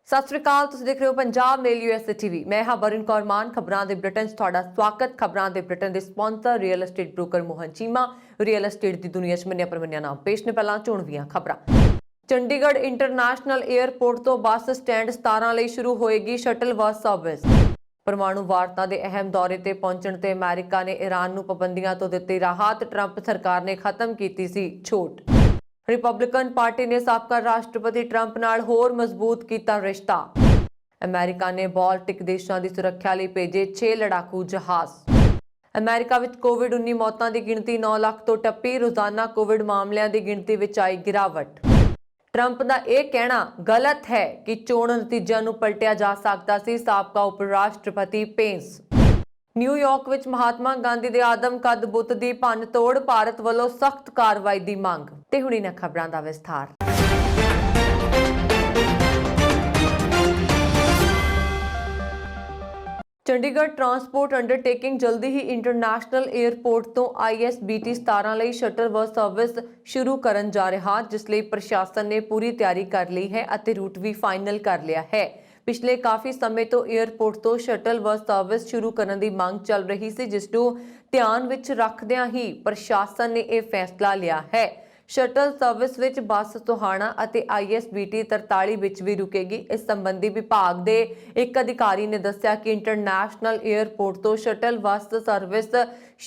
ਸਤਿ ਸ਼੍ਰੀ ਅਕਾਲ। ਤੁਸੀਂ ਦੇਖ ਰਹੇ ਹੋ ਪੰਜਾਬ ਮੇਲ USA ਟੀਵੀ। ਮੈਂ ਹਾਂ ਬਰਨ ਕੌਰ ਮਾਨ। ਖਬਰਾਂ ਦੇ ਬ੍ਰਿਟਨ 'ਚ ਤੁਹਾਡਾ ਸਵਾਗਤ। ਖਬਰਾਂ ਦੇ ਬ੍ਰਿਟਨ ਦੇ sponsor real estate broker Mohan Cheema. Real estate ਦੀ ਦੁਨੀਆ 'ਚ ਮੰਨਿਆ ਪ੍ਰਮੰਨਿਆ ਨਾਮ ਪੇਸ਼ ਨੇ। ਪਹਿਲਾਂ ਚੋਣਵੀਆਂ ਖਬਰਾਂ। ਚੰਡੀਗੜ੍ਹ ਇੰਟਰਨੈਸ਼ਨਲ 에ਅਰਪੋਰਟ ਤੋਂ ਬੱਸ ਸਟੈਂਡ 17 ਲਈ ਸ਼ੁਰੂ ਹੋਏਗੀ ਸ਼ਟਲ ਬੱਸ ਸਰਵਿਸ। ਪਰਮਾਣੂ ਵਾਰਤਾ ਦੇ ਅਹਿਮ ਦੌਰੇ ਤੇ ਪਹੁੰਚਣ ਤੇ ਅਮਰੀਕਾ ਨੇ ਈਰਾਨ ਨੂੰ ਪਾਬੰਦੀਆਂ ਤੋਂ ਦਿੱਤੀ ਰਾਹਤ। ਟਰੰਪ ਸਰਕਾਰ ਨੇ ਖਤਮ ਕੀਤੀ ਸੀ ਛੋਟ। ਰਿਪਬਲਿਕਨ ਪਾਰਟੀ ਨੇ ਸਾਬਕਾ ਰਾਸ਼ਟਰਪਤੀ ਟਰੰਪ ਨਾਲ ਹੋਰ ਮਜ਼ਬੂਤ ਕੀਤਾ ਰਿਸ਼ਤਾ। ਅਮਰੀਕਾ ਨੇ ਬਾਲਟਿਕ ਦੇਸ਼ਾਂ ਦੀ ਸੁਰੱਖਿਆ ਲਈ ਭੇਜੇ 6 ਲੜਾਕੂ ਜਹਾਜ਼। ਅਮਰੀਕਾ ਵਿੱਚ ਕੋਵਿਡ-19 ਮੌਤਾਂ ਦੀ ਗਿਣਤੀ 9 ਲੱਖ ਤੋਂ ਟੱਪੀ। ਰੋਜ਼ਾਨਾ ਕੋਵਿਡ ਮਾਮਲਿਆਂ ਦੀ ਗਿਣਤੀ ਵਿੱਚ ਆਈ ਗਿਰਾਵਟ। ਟਰੰਪ ਦਾ ਇਹ ਕਹਿਣਾ ਗਲਤ ਹੈ ਕਿ ਚੋਣ ਨਤੀਜਿਆਂ ਨੂੰ ਪਲਟਿਆ ਜਾ ਸਕਦਾ ਸੀ। ਸਾਬਕਾ ਉਪ ਰਾਸ਼ਟਰਪਤੀ ਪੇਂਸ। ਨਿਊਯਾਰਕ ਵਿੱਚ ਮਹਾਤਮਾ ਗਾਂਧੀ ਦੇ ਆਦਮ-ਕੱਦ ਬੁੱਤ ਦੀ ਭੰਨ-ਤੋੜ। ਭਾਰਤ ਵੱਲੋਂ ਸਖਤ ਕਾਰਵਾਈ ਦੀ ਮੰਗ। ਤੇ ਹੁਣ ਇਹਨਾਂ ਖਬਰਾਂ ਦਾ ਵਿਸਥਾਰ। ਚੰਡੀਗੜ੍ਹ ਟਰਾਂਸਪੋਰਟ ਅੰਡਰਟੇਕਿੰਗ ਜਲਦੀ ਹੀ ਇੰਟਰਨੈਸ਼ਨਲ 에ਅਰਪੋਰਟ ਤੋਂ ISBT 17 ਲਈ ਸ਼ਟਲ ਬੱਸ ਸਰਵਿਸ ਸ਼ੁਰੂ ਕਰਨ ਜਾ ਰਿਹਾ, ਜਿਸ ਲਈ ਪ੍ਰਸ਼ਾਸਨ ਨੇ ਪੂਰੀ ਤਿਆਰੀ ਕਰ ਲਈ ਹੈ ਅਤੇ ਰੂਟ ਵੀ ਫਾਈਨਲ ਕਰ ਲਿਆ ਹੈ। ਪਿਛਲੇ ਕਾਫੀ ਸਮੇਂ ਤੋਂ 에ਅਰਪੋਰਟ ਤੋਂ ਸ਼ਟਲ ਬੱਸ ਸਰਵਿਸ ਸ਼ੁਰੂ ਕਰਨ ਦੀ ਮੰਗ ਚੱਲ ਰਹੀ ਸੀ, ਜਿਸ ਨੂੰ ਧਿਆਨ ਵਿੱਚ ਰੱਖਦਿਆਂ ਹੀ ਪ੍ਰਸ਼ਾਸਨ ਨੇ ਇਹ ਫੈਸਲਾ ਲਿਆ ਹੈ। ਸ਼ਟਲ ਸਰਵਿਸ ਵਿੱਚ ਬੱਸ ਸੋਹਾਣਾ ਅਤੇ ISBT 43 ਵਿੱਚ ਵੀ ਰੁਕੇਗੀ। ਇਸ ਸੰਬੰਧੀ ਵਿਭਾਗ ਦੇ ਇੱਕ ਅਧਿਕਾਰੀ ਨੇ ਦੱਸਿਆ ਕਿ ਇੰਟਰਨੈਸ਼ਨਲ 에ਅਰਪੋਰਟ ਤੋਂ ਸ਼ਟਲ ਬੱਸ ਸਰਵਿਸ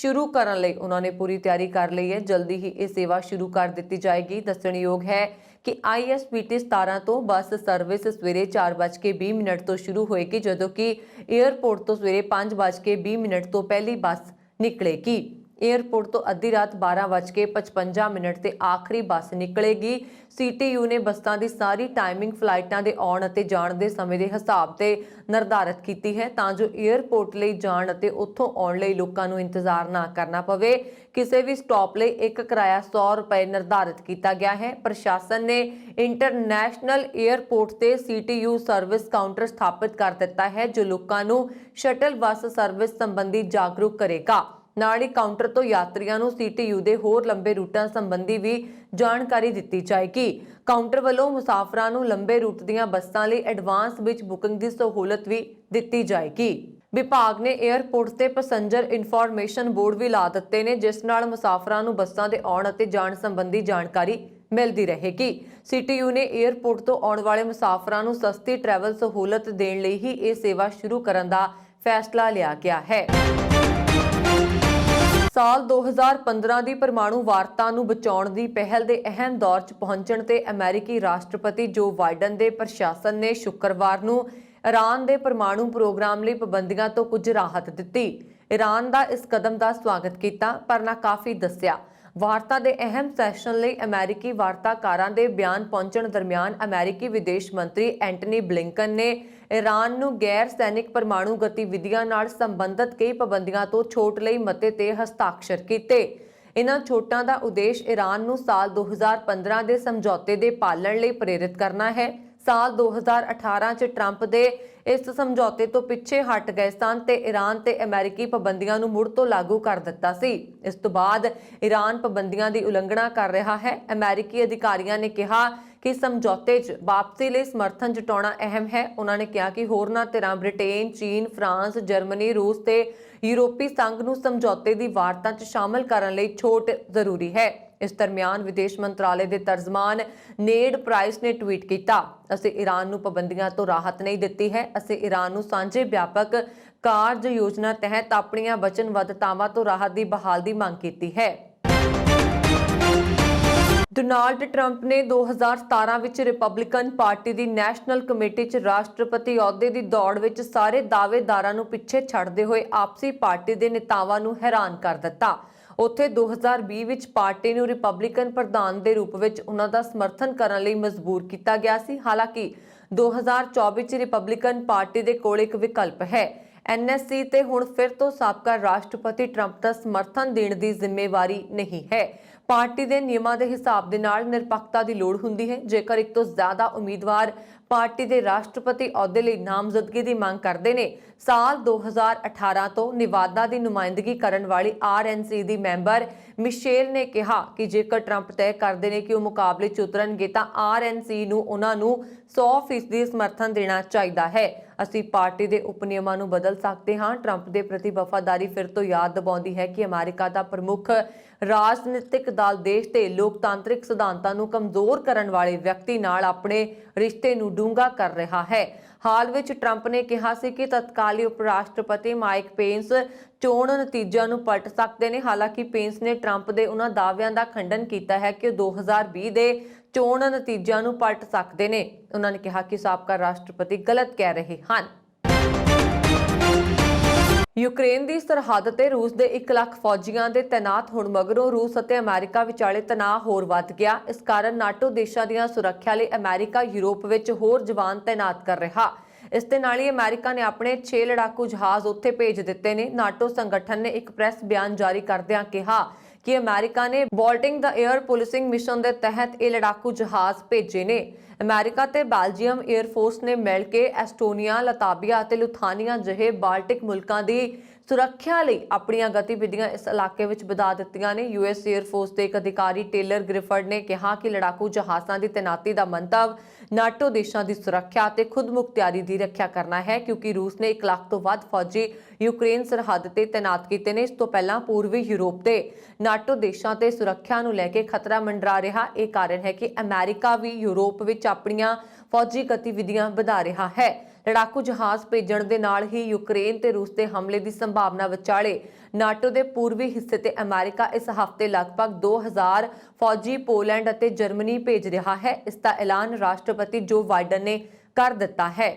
ਸ਼ੁਰੂ ਕਰਨ ਲਈ ਉਹਨਾਂ ਨੇ ਪੂਰੀ ਤਿਆਰੀ ਕਰ ਲਈ ਹੈ। ਜਲਦੀ ਹੀ ਇਹ ਸੇਵਾ ਸ਼ੁਰੂ ਕਰ ਦਿੱਤੀ ਜਾਏਗੀ। ਦੱਸਣਯੋਗ ਹੈ ਕਿ ISBT 17 ਤੋਂ ਬੱਸ ਸਰਵਿਸ ਸਵੇਰੇ 4:20 ਤੋਂ ਸ਼ੁਰੂ ਹੋਏਗੀ, ਜਦੋਂ ਕਿ 에ਅਰਪੋਰਟ ਤੋਂ ਸਵੇਰੇ 5:20 ਤੋਂ ਪਹਿਲੀ ਬੱਸ ਨਿਕਲੇਗੀ। 에ਅਰਪੋਰਟ ਤੋਂ ਅੱਧੀ ਰਾਤ 12:55 ਤੇ ਆਖਰੀ ਬੱਸ ਨਿਕਲੇਗੀ। CTU ਨੇ ਬੱਸਾਂ ਦੀ ਸਾਰੀ ਟਾਈਮਿੰਗ ਫਲਾਈਟਾਂ ਦੇ ਆਉਣ ਅਤੇ ਜਾਣ ਦੇ ਸਮੇਂ ਦੇ ਹਿਸਾਬ ਤੇ ਨਿਰਧਾਰਤ ਕੀਤੀ ਹੈ, ਤਾਂ ਜੋ 에ਅਰਪੋਰਟ ਲਈ ਜਾਣ ਅਤੇ ਉੱਥੋਂ ਆਉਣ ਲਈ ਲੋਕਾਂ ਨੂੰ ਇੰਤਜ਼ਾਰ ਨਾ ਕਰਨਾ ਪਵੇ। ਕਿਸੇ ਵੀ ਸਟਾਪ ਲਈ ਇੱਕ ਕਿਰਾਇਆ 100 ਰੁਪਏ ਨਿਰਧਾਰਿਤ ਕੀਤਾ ਗਿਆ ਹੈ। ਪ੍ਰਸ਼ਾਸਨ ਨੇ ਇੰਟਰਨੈਸ਼ਨਲ 에ਅਰਪੋਰਟ ਤੇ CTU ਸਰਵਿਸ ਕਾਊਂਟਰ ਸਥਾਪਿਤ ਕਰ ਦਿੱਤਾ ਹੈ, ਜੋ ਲੋਕਾਂ ਨੂੰ ਸ਼ਟਲ ਬੱਸ ਸਰਵਿਸ ਸੰਬੰਧੀ ਜਾਗਰੂਕ ਕਰੇਗਾ। ਨਾਲ ਹੀ ਕਾਊਂਟਰ ਤੋਂ ਯਾਤਰੀਆਂ ਨੂੰ CTU ਦੇ ਹੋਰ ਲੰਬੇ ਰੂਟਾਂ ਸੰਬੰਧੀ ਵੀ ਜਾਣਕਾਰੀ ਦਿੱਤੀ ਜਾਏਗੀ। ਕਾਊਂਟਰ ਵੱਲੋਂ ਮੁਸਾਫਰਾਂ ਨੂੰ ਲੰਬੇ ਰੂਟ ਦੀਆਂ ਬੱਸਾਂ ਲਈ ਐਡਵਾਂਸ ਵਿੱਚ ਬੁਕਿੰਗ ਦੀ ਸਹੂਲਤ ਵੀ ਦਿੱਤੀ ਜਾਏਗੀ। ਵਿਭਾਗ ਨੇ 에ਅਰਪੋਰਟ ਤੇ ਪੈਸੇਂਜਰ ਇਨਫੋਰਮੇਸ਼ਨ ਬੋਰਡ ਵੀ ਲਾ ਦਿੱਤੇ ਨੇ, ਜਿਸ ਨਾਲ ਮੁਸਾਫਰਾਂ ਨੂੰ ਬੱਸਾਂ ਦੇ ਆਉਣ ਅਤੇ ਜਾਣ ਸੰਬੰਧੀ ਜਾਣਕਾਰੀ ਮਿਲਦੀ ਰਹੇਗੀ। CTU ਨੇ 에ਅਰਪੋਰਟ ਤੋਂ ਆਉਣ ਵਾਲੇ ਮੁਸਾਫਰਾਂ ਨੂੰ ਸਸਤੀ ਟਰੈਵਲ ਸਹੂਲਤ ਦੇਣ ਲਈ ਹੀ ਇਹ ਸੇਵਾ ਸ਼ੁਰੂ ਕਰਨ ਦਾ ਫੈਸਲਾ ਲਿਆ ਗਿਆ ਹੈ। ਸਾਲ 2015 ਦੀ ਪਰਮਾਣੂ ਵਾਰਤਾ ਨੂੰ ਬਚਾਉਣ ਦੀ ਪਹਿਲ ਦੇ ਅਹਿਮ ਦੌਰ 'ਚ ਪਹੁੰਚਣ ਤੇ ਅਮਰੀਕੀ ਰਾਸ਼ਟਰਪਤੀ ਜੋ ਬਾਈਡਨ ਦੇ ਪ੍ਰਸ਼ਾਸਨ ਨੇ ਸ਼ੁੱਕਰਵਾਰ ਨੂੰ ਈਰਾਨ ਦੇ ਪਰਮਾਣੂ ਪ੍ਰੋਗਰਾਮ ਲਈ ਪਾਬੰਦੀਆਂ ਤੋਂ ਕੁਝ ਰਾਹਤ ਦਿੱਤੀ। ਈਰਾਨ ਦਾ ਇਸ ਕਦਮ ਦਾ ਸਵਾਗਤ ਕੀਤਾ, ਪਰ ਨਾਕਾਫੀ ਦੱਸਿਆ। ਵਾਰਤਾ ਦੇ ਅਹਿਮ ਸੈਸ਼ਨ ਲਈ ਅਮਰੀਕੀ ਵਾਰਤਾਕਾਰਾਂ ਦੇ ਬਿਆਨ ਪਹੁੰਚਣ ਦਰਮਿਆਨ ਅਮਰੀਕੀ ਵਿਦੇਸ਼ ਮੰਤਰੀ ਐਂਟਨੀ ਬਲਿੰਕਨ ਨੇ ਈਰਾਨ ਨੂੰ ਗੈਰ ਸੈਨਿਕ ਪਰਮਾਣੂ ਗਤੀਵਿਧੀਆਂ ਨਾਲ ਸੰਬੰਧਿਤ ਕਈ ਪਾਬੰਦੀਆਂ ਤੋਂ ਛੋਟ ਲਈ ਮਤੇ ਤੇ ਹਸਤਾਖਰ ਕੀਤੇ। ਇਨ੍ਹਾਂ ਛੋਟਾਂ ਦਾ ਉਦੇਸ਼ ਈਰਾਨ ਨੂੰ ਸਾਲ 2015 ਦੇ ਸਮਝੌਤੇ ਦੇ ਪਾਲਣ ਲਈ ਪ੍ਰੇਰਿਤ ਕਰਨਾ ਹੈ। ਸਾਲ 2018 'ਚ ਟਰੰਪ ਦੇ ਇਸ ਸਮਝੌਤੇ ਤੋਂ ਪਿੱਛੇ ਹਟ ਗਏ ਸਨ ਤੇ ਈਰਾਨ ਤੇ ਅਮਰੀਕੀ ਪਾਬੰਦੀਆਂ ਨੂੰ ਮੁੜ ਤੋਂ ਲਾਗੂ ਕਰ ਦਿੱਤਾ ਸੀ। ਇਸ ਤੋਂ ਬਾਅਦ ਈਰਾਨ ਪਾਬੰਦੀਆਂ ਦੀ ਉਲੰਘਣਾ ਕਰ ਰਿਹਾ ਹੈ। ਅਮਰੀਕੀ ਅਧਿਕਾਰੀਆਂ ਨੇ ਕਿਹਾ ਕਿ ਸਮਝੌਤੇ 'ਚ ਵਾਪਸੀ ਲਈ ਸਮਰਥਨ ਜਤਾਉਣਾ ਅਹਿਮ ਹੈ। ਉਹਨਾਂ ਨੇ ਕਿਹਾ ਕਿ ਹੋਰਨਾਂ ਧਿਰਾਂ ਬ੍ਰਿਟੇਨ, ਚੀਨ, ਫਰਾਂਸ, ਜਰਮਨੀ, ਰੂਸ ਤੇ ਯੂਰਪੀ ਸੰਘ ਨੂੰ ਸਮਝੌਤੇ ਦੀ ਵਾਰਤਾ 'ਚ ਸ਼ਾਮਲ ਕਰਨ ਲਈ ਛੋਟ ਜ਼ਰੂਰੀ ਹੈ। ਇਸ ਦਰਮਿਆਨ ਵਿਦੇਸ਼ ਮੰਤਰਾਲੇ ਦੇ ਤਰਜਮਾਨ ਨੇਡ ਪ੍ਰਾਈਸ ਨੇ ਟਵੀਟ ਕੀਤਾ, ਅਸੀਂ ਈਰਾਨ ਨੂੰ ਪਾਬੰਦੀਆਂ ਤੋਂ ਰਾਹਤ ਨਹੀਂ ਦਿੱਤੀ ਹੈ। ਅਸੀਂ ਈਰਾਨ ਨੂੰ ਸਾਂਝੇ ਵਿਆਪਕ ਕਾਰਜ ਯੋਜਨਾ ਤਹਿਤ ਆਪਣੀਆਂ ਵਚਨਬੱਧਤਾਵਾਂ ਤੋਂ ਰਾਹਤ ਦੀ ਬਹਾਲ ਦੀ ਮੰਗ ਕੀਤੀ ਹੈ। ਡੋਨਾਲਡ ਟਰੰਪ ਨੇ 2017 ਵਿੱਚ ਰਿਪਬਲਿਕਨ ਪਾਰਟੀ ਦੀ ਨੈਸ਼ਨਲ ਕਮੇਟੀ 'ਚ ਰਾਸ਼ਟਰਪਤੀ ਅਹੁਦੇ ਦੀ ਦੌੜ ਵਿੱਚ ਸਾਰੇ ਦਾਅਵੇਦਾਰਾਂ ਨੂੰ ਪਿੱਛੇ ਛੱਡਦੇ ਹੋਏ ਆਪਸੀ ਪਾਰਟੀ ਦੇ ਨੇਤਾਵਾਂ ਨੂੰ ਹੈਰਾਨ ਕਰ ਦਿੱਤਾ। ਉੱਥੇ 2020 ਵਿੱਚ ਪਾਰਟੀ ਨੂੰ ਰਿਪਬਲਿਕਨ ਪ੍ਰਧਾਨ ਦੇ ਰੂਪ ਵਿੱਚ ਉਹਨਾਂ ਦਾ ਸਮਰਥਨ ਕਰਨ ਲਈ ਮਜਬੂਰ ਕੀਤਾ ਗਿਆ ਸੀ। ਹਾਲਾਂਕਿ 2024 'ਚ ਰਿਪਬਲਿਕਨ ਪਾਰਟੀ ਦੇ ਕੋਲ ਇੱਕ ਵਿਕਲਪ ਹੈ। NSC ਤੇ ਹੁਣ ਫਿਰ ਤੋਂ ਸਾਬਕਾ ਰਾਸ਼ਟਰਪਤੀ ਟਰੰਪ ਦਾ ਸਮਰਥਨ ਦੇਣ ਦੀ ਜ਼ਿੰਮੇਵਾਰੀ ਨਹੀਂ ਹੈ। ਪਾਰਟੀ ਦੇ ਨਿਯਮਾਂ ਦੇ ਹਿਸਾਬ ਦੇ ਨਾਲ ਨਿਰਪੱਖਤਾ ਦੀ ਲੋੜ ਹੁੰਦੀ ਹੈ। ਜੇਕਰ ਇੱਕ ਤੋਂ ਜ਼ਿਆਦਾ ਉਮੀਦਵਾਰ ਪਾਰਟੀ ਦੇ ਰਾਸ਼ਟਰਪਤੀ ਅਹੁਦੇ ਲਈ ਨਾਮਜ਼ਦਗੀ ਦੀ ਮੰਗ ਕਰਦੇ ਨੇ। ਸਾਲ 2018 ਤੋਂ ਨਿਵਾਦਾ ਦੀ ਨੁਮਾਇੰਦਗੀ ਕਰਨ ਵਾਲੀ RNC ਦੀ ਮੈਂਬਰ ਮਿਸ਼ੇਲ ਨੇ ਕਿਹਾ ਕਿ ਜੇਕਰ ਟਰੰਪ ਤੈਅ ਕਰਦੇ ਨੇ ਕਿ ਉਹ ਮੁਕਾਬਲੇ 'ਚ ਉਤਰਨਗੇ ਤਾਂ RNC ਨੂੰ ਉਹਨਾਂ ਨੂੰ 100% ਸਮਰਥਨ ਦੇਣਾ ਚਾਹੀਦਾ ਹੈ। ਅਸੀਂ ਪਾਰਟੀ ਦੇ ਉਪਨਿਯਮਾਂ ਨੂੰ ਬਦਲ ਸਕਦੇ ਹਾਂ। ਟਰੰਪ ਦੇ ਪ੍ਰਤੀ ਵਫਾਦਾਰੀ ਫਿਰ ਤੋਂ ਯਾਦ ਦਿਵਾਉਂਦੀ ਹੈ ਕਿ ਅਮਰੀਕਾ ਦਾ ਪ੍ਰਮੁੱਖ ਰਾਜਨੀਤਿਕ ਦਲ ਦੇਸ਼ ਦੇ ਲੋਕਤਾਂਤਰਿਕ ਸਿਧਾਂਤਾਂ ਨੂੰ ਕਮਜ਼ੋਰ ਕਰਨ ਵਾਲੇ ਵਿਅਕਤੀ ਨਾਲ ਆਪਣੇ ਰਿਸ਼ਤੇ ਨੂੰ ਡੂੰਘਾ ਕਰ ਰਿਹਾ ਹੈ। ਹਾਲ ਵਿੱਚ ਟਰੰਪ ਨੇ ਕਿਹਾ ਸੀ ਕਿ ਤਤਕਾਲੀ ਉਪ ਰਾਸ਼ਟਰਪਤੀ ਮਾਈਕ ਪੇਂਸ ਚੋਣ ਨਤੀਜਿਆਂ ਨੂੰ ਪਲਟ ਸਕਦੇ ਨੇ। ਹਾਲਾਂਕਿ ਪੇਂਸ ਨੇ ਟਰੰਪ ਦੇ ਉਹਨਾਂ ਦਾਅਵਿਆਂ ਦਾ ਖੰਡਨ ਕੀਤਾ ਹੈ ਕਿ 2020 ਦੇ ਚੋਣ ਨਤੀਜਿਆਂ ਨੂੰ ਪਲਟ ਸਕਦੇ ਨੇ। ਉਹਨਾਂ ਨੇ ਕਿਹਾ ਕਿ ਸਾਬਕਾ ਰਾਸ਼ਟਰਪਤੀ ਗਲਤ ਕਹਿ ਰਹੇ ਹਨ। ਯੂਕਰੇਨ ਦੀ ਸਰਹੱਦ ਤੇ ਰੂਸ ਦੇ 1 ਲੱਖ ਫੌਜੀਆਂ ਦੇ ਤੈਨਾਤ ਹੋਣ ਮਗਰੋਂ ਰੂਸ ਅਤੇ ਅਮਰੀਕਾ ਵਿਚਾਲੇ ਤਣਾਅ ਹੋਰ ਵੱਧ ਗਿਆ। ਇਸ ਕਾਰਨ ਨਾਟੋ ਦੇਸ਼ਾਂ ਦੀਆਂ ਸੁਰੱਖਿਆ ਲਈ ਅਮਰੀਕਾ ਯੂਰਪ ਵਿੱਚ ਹੋਰ ਜਵਾਨ ਤੈਨਾਤ ਕਰ ਰਿਹਾ। ਇਸ ਦੇ ਨਾਲ ਹੀ ਅਮਰੀਕਾ ਨੇ ਆਪਣੇ 6 ਲੜਾਕੂ ਜਹਾਜ਼ ਉੱਥੇ ਭੇਜ ਦਿੱਤੇ ਨੇ। ਨਾਟੋ ਸੰਗਠਨ ਨੇ ਇੱਕ ਪ੍ਰੈਸ ਬਿਆਨ ਜਾਰੀ ਕਰਦਿਆਂ ਕਿਹਾ ਕਿ ਅਮਰੀਕਾ ਨੇ ਬਾਲਟਿਕ ਦਾ 에ਅਰ ਪੁਲਿਸਿੰਗ ਮਿਸ਼ਨ ਦੇ ਤਹਿਤ ਇਹ ਲੜਾਕੂ ਜਹਾਜ਼ ਭੇਜੇ ਨੇ। ਅਮਰੀਕਾ ਤੇ ਬੈਲਜੀਅਮ 에ਅਰ ਫੋਰਸ ਨੇ ਮਿਲ ਕੇ ਐਸਟੋਨੀਆ, ਲਤਾਵੀਆ ਅਤੇ ਲੁਥਾਨੀਆ ਜਿਹੇ ਬਾਲਟਿਕ ਮੁਲਕਾਂ ਦੀ ਸੁਰੱਖਿਆ ਲਈ ਆਪਣੀਆਂ ਗਤੀਵਿਧੀਆਂ ਇਸ ਇਲਾਕੇ ਵਿੱਚ ਵਧਾ ਦਿੱਤੀਆਂ ਨੇ। US 에ਅਰ ਫੋਰਸ ਦੇ ਇੱਕ ਅਧਿਕਾਰੀ ਟੇਲਰ ਗ੍ਰਿਫਰਡ ਨੇ ਕਿਹਾ ਕਿ ਲੜਾਕੂ ਜਹਾਜ਼ਾਂ ਦੀ ਤੈਨਾਤੀ ਦਾ ਮੰਤਵ ਨਾਟੋ ਦੇਸ਼ਾਂ ਦੀ ਸੁਰੱਖਿਆ ਅਤੇ ਖੁਦਮੁਖਤਿਆਰੀ ਦੀ ਰੱਖਿਆ ਕਰਨਾ ਹੈ, ਕਿਉਂਕਿ ਰੂਸ ਨੇ 1 ਲੱਖ ਤੋਂ ਵੱਧ ਫੌਜੀ ਯੂਕਰੇਨ ਸਰਹੱਦ ਤੇ ਤੈਨਾਤ ਕੀਤੇ ਨੇ। ਇਸ ਤੋਂ ਪਹਿਲਾਂ ਪੂਰਬੀ ਯੂਰਪ ਤੇ ਨਾਟੋ ਦੇਸ਼ਾਂ ਤੇ ਸੁਰੱਖਿਆ ਨੂੰ ਲੈ ਕੇ ਖਤਰਾ ਮੰਡਰਾ ਰਿਹਾ। ਇਹ ਕਾਰਨ ਹੈ ਕਿ ਅਮਰੀਕਾ ਵੀ ਯੂਰਪ ਵਿੱਚ ਆਪਣੀਆਂ ਫੌਜੀ ਗਤੀਵਿਧੀਆਂ ਵਧਾ ਰਿਹਾ ਹੈ। ਲੜਾਕੂ ਜਹਾਜ਼ ਭੇਜਣ ਦੇ ਨਾਲ ਹੀ ਯੂਕਰੇਨ ਤੇ ਰੂਸ ਦੇ ਹਮਲੇ ਦੀ ਸੰਭਾਵਨਾ ਵਿਚਾਲੇ ਨਾਟੋ ਦੇ ਪੂਰਬੀ ਹਿੱਸੇ ਤੇ ਅਮਰੀਕਾ ਇਸ ਹਫ਼ਤੇ ਲਗਭਗ 2000 ਫੌਜੀ ਪੋਲੈਂਡ ਅਤੇ ਜਰਮਨੀ ਭੇਜ ਰਿਹਾ ਹੈ। ਇਸ ਦਾ ਐਲਾਨ ਰਾਸ਼ਟਰਪਤੀ ਜੋ ਬਾਈਡਨ ਨੇ ਕਰ ਦਿੱਤਾ ਹੈ।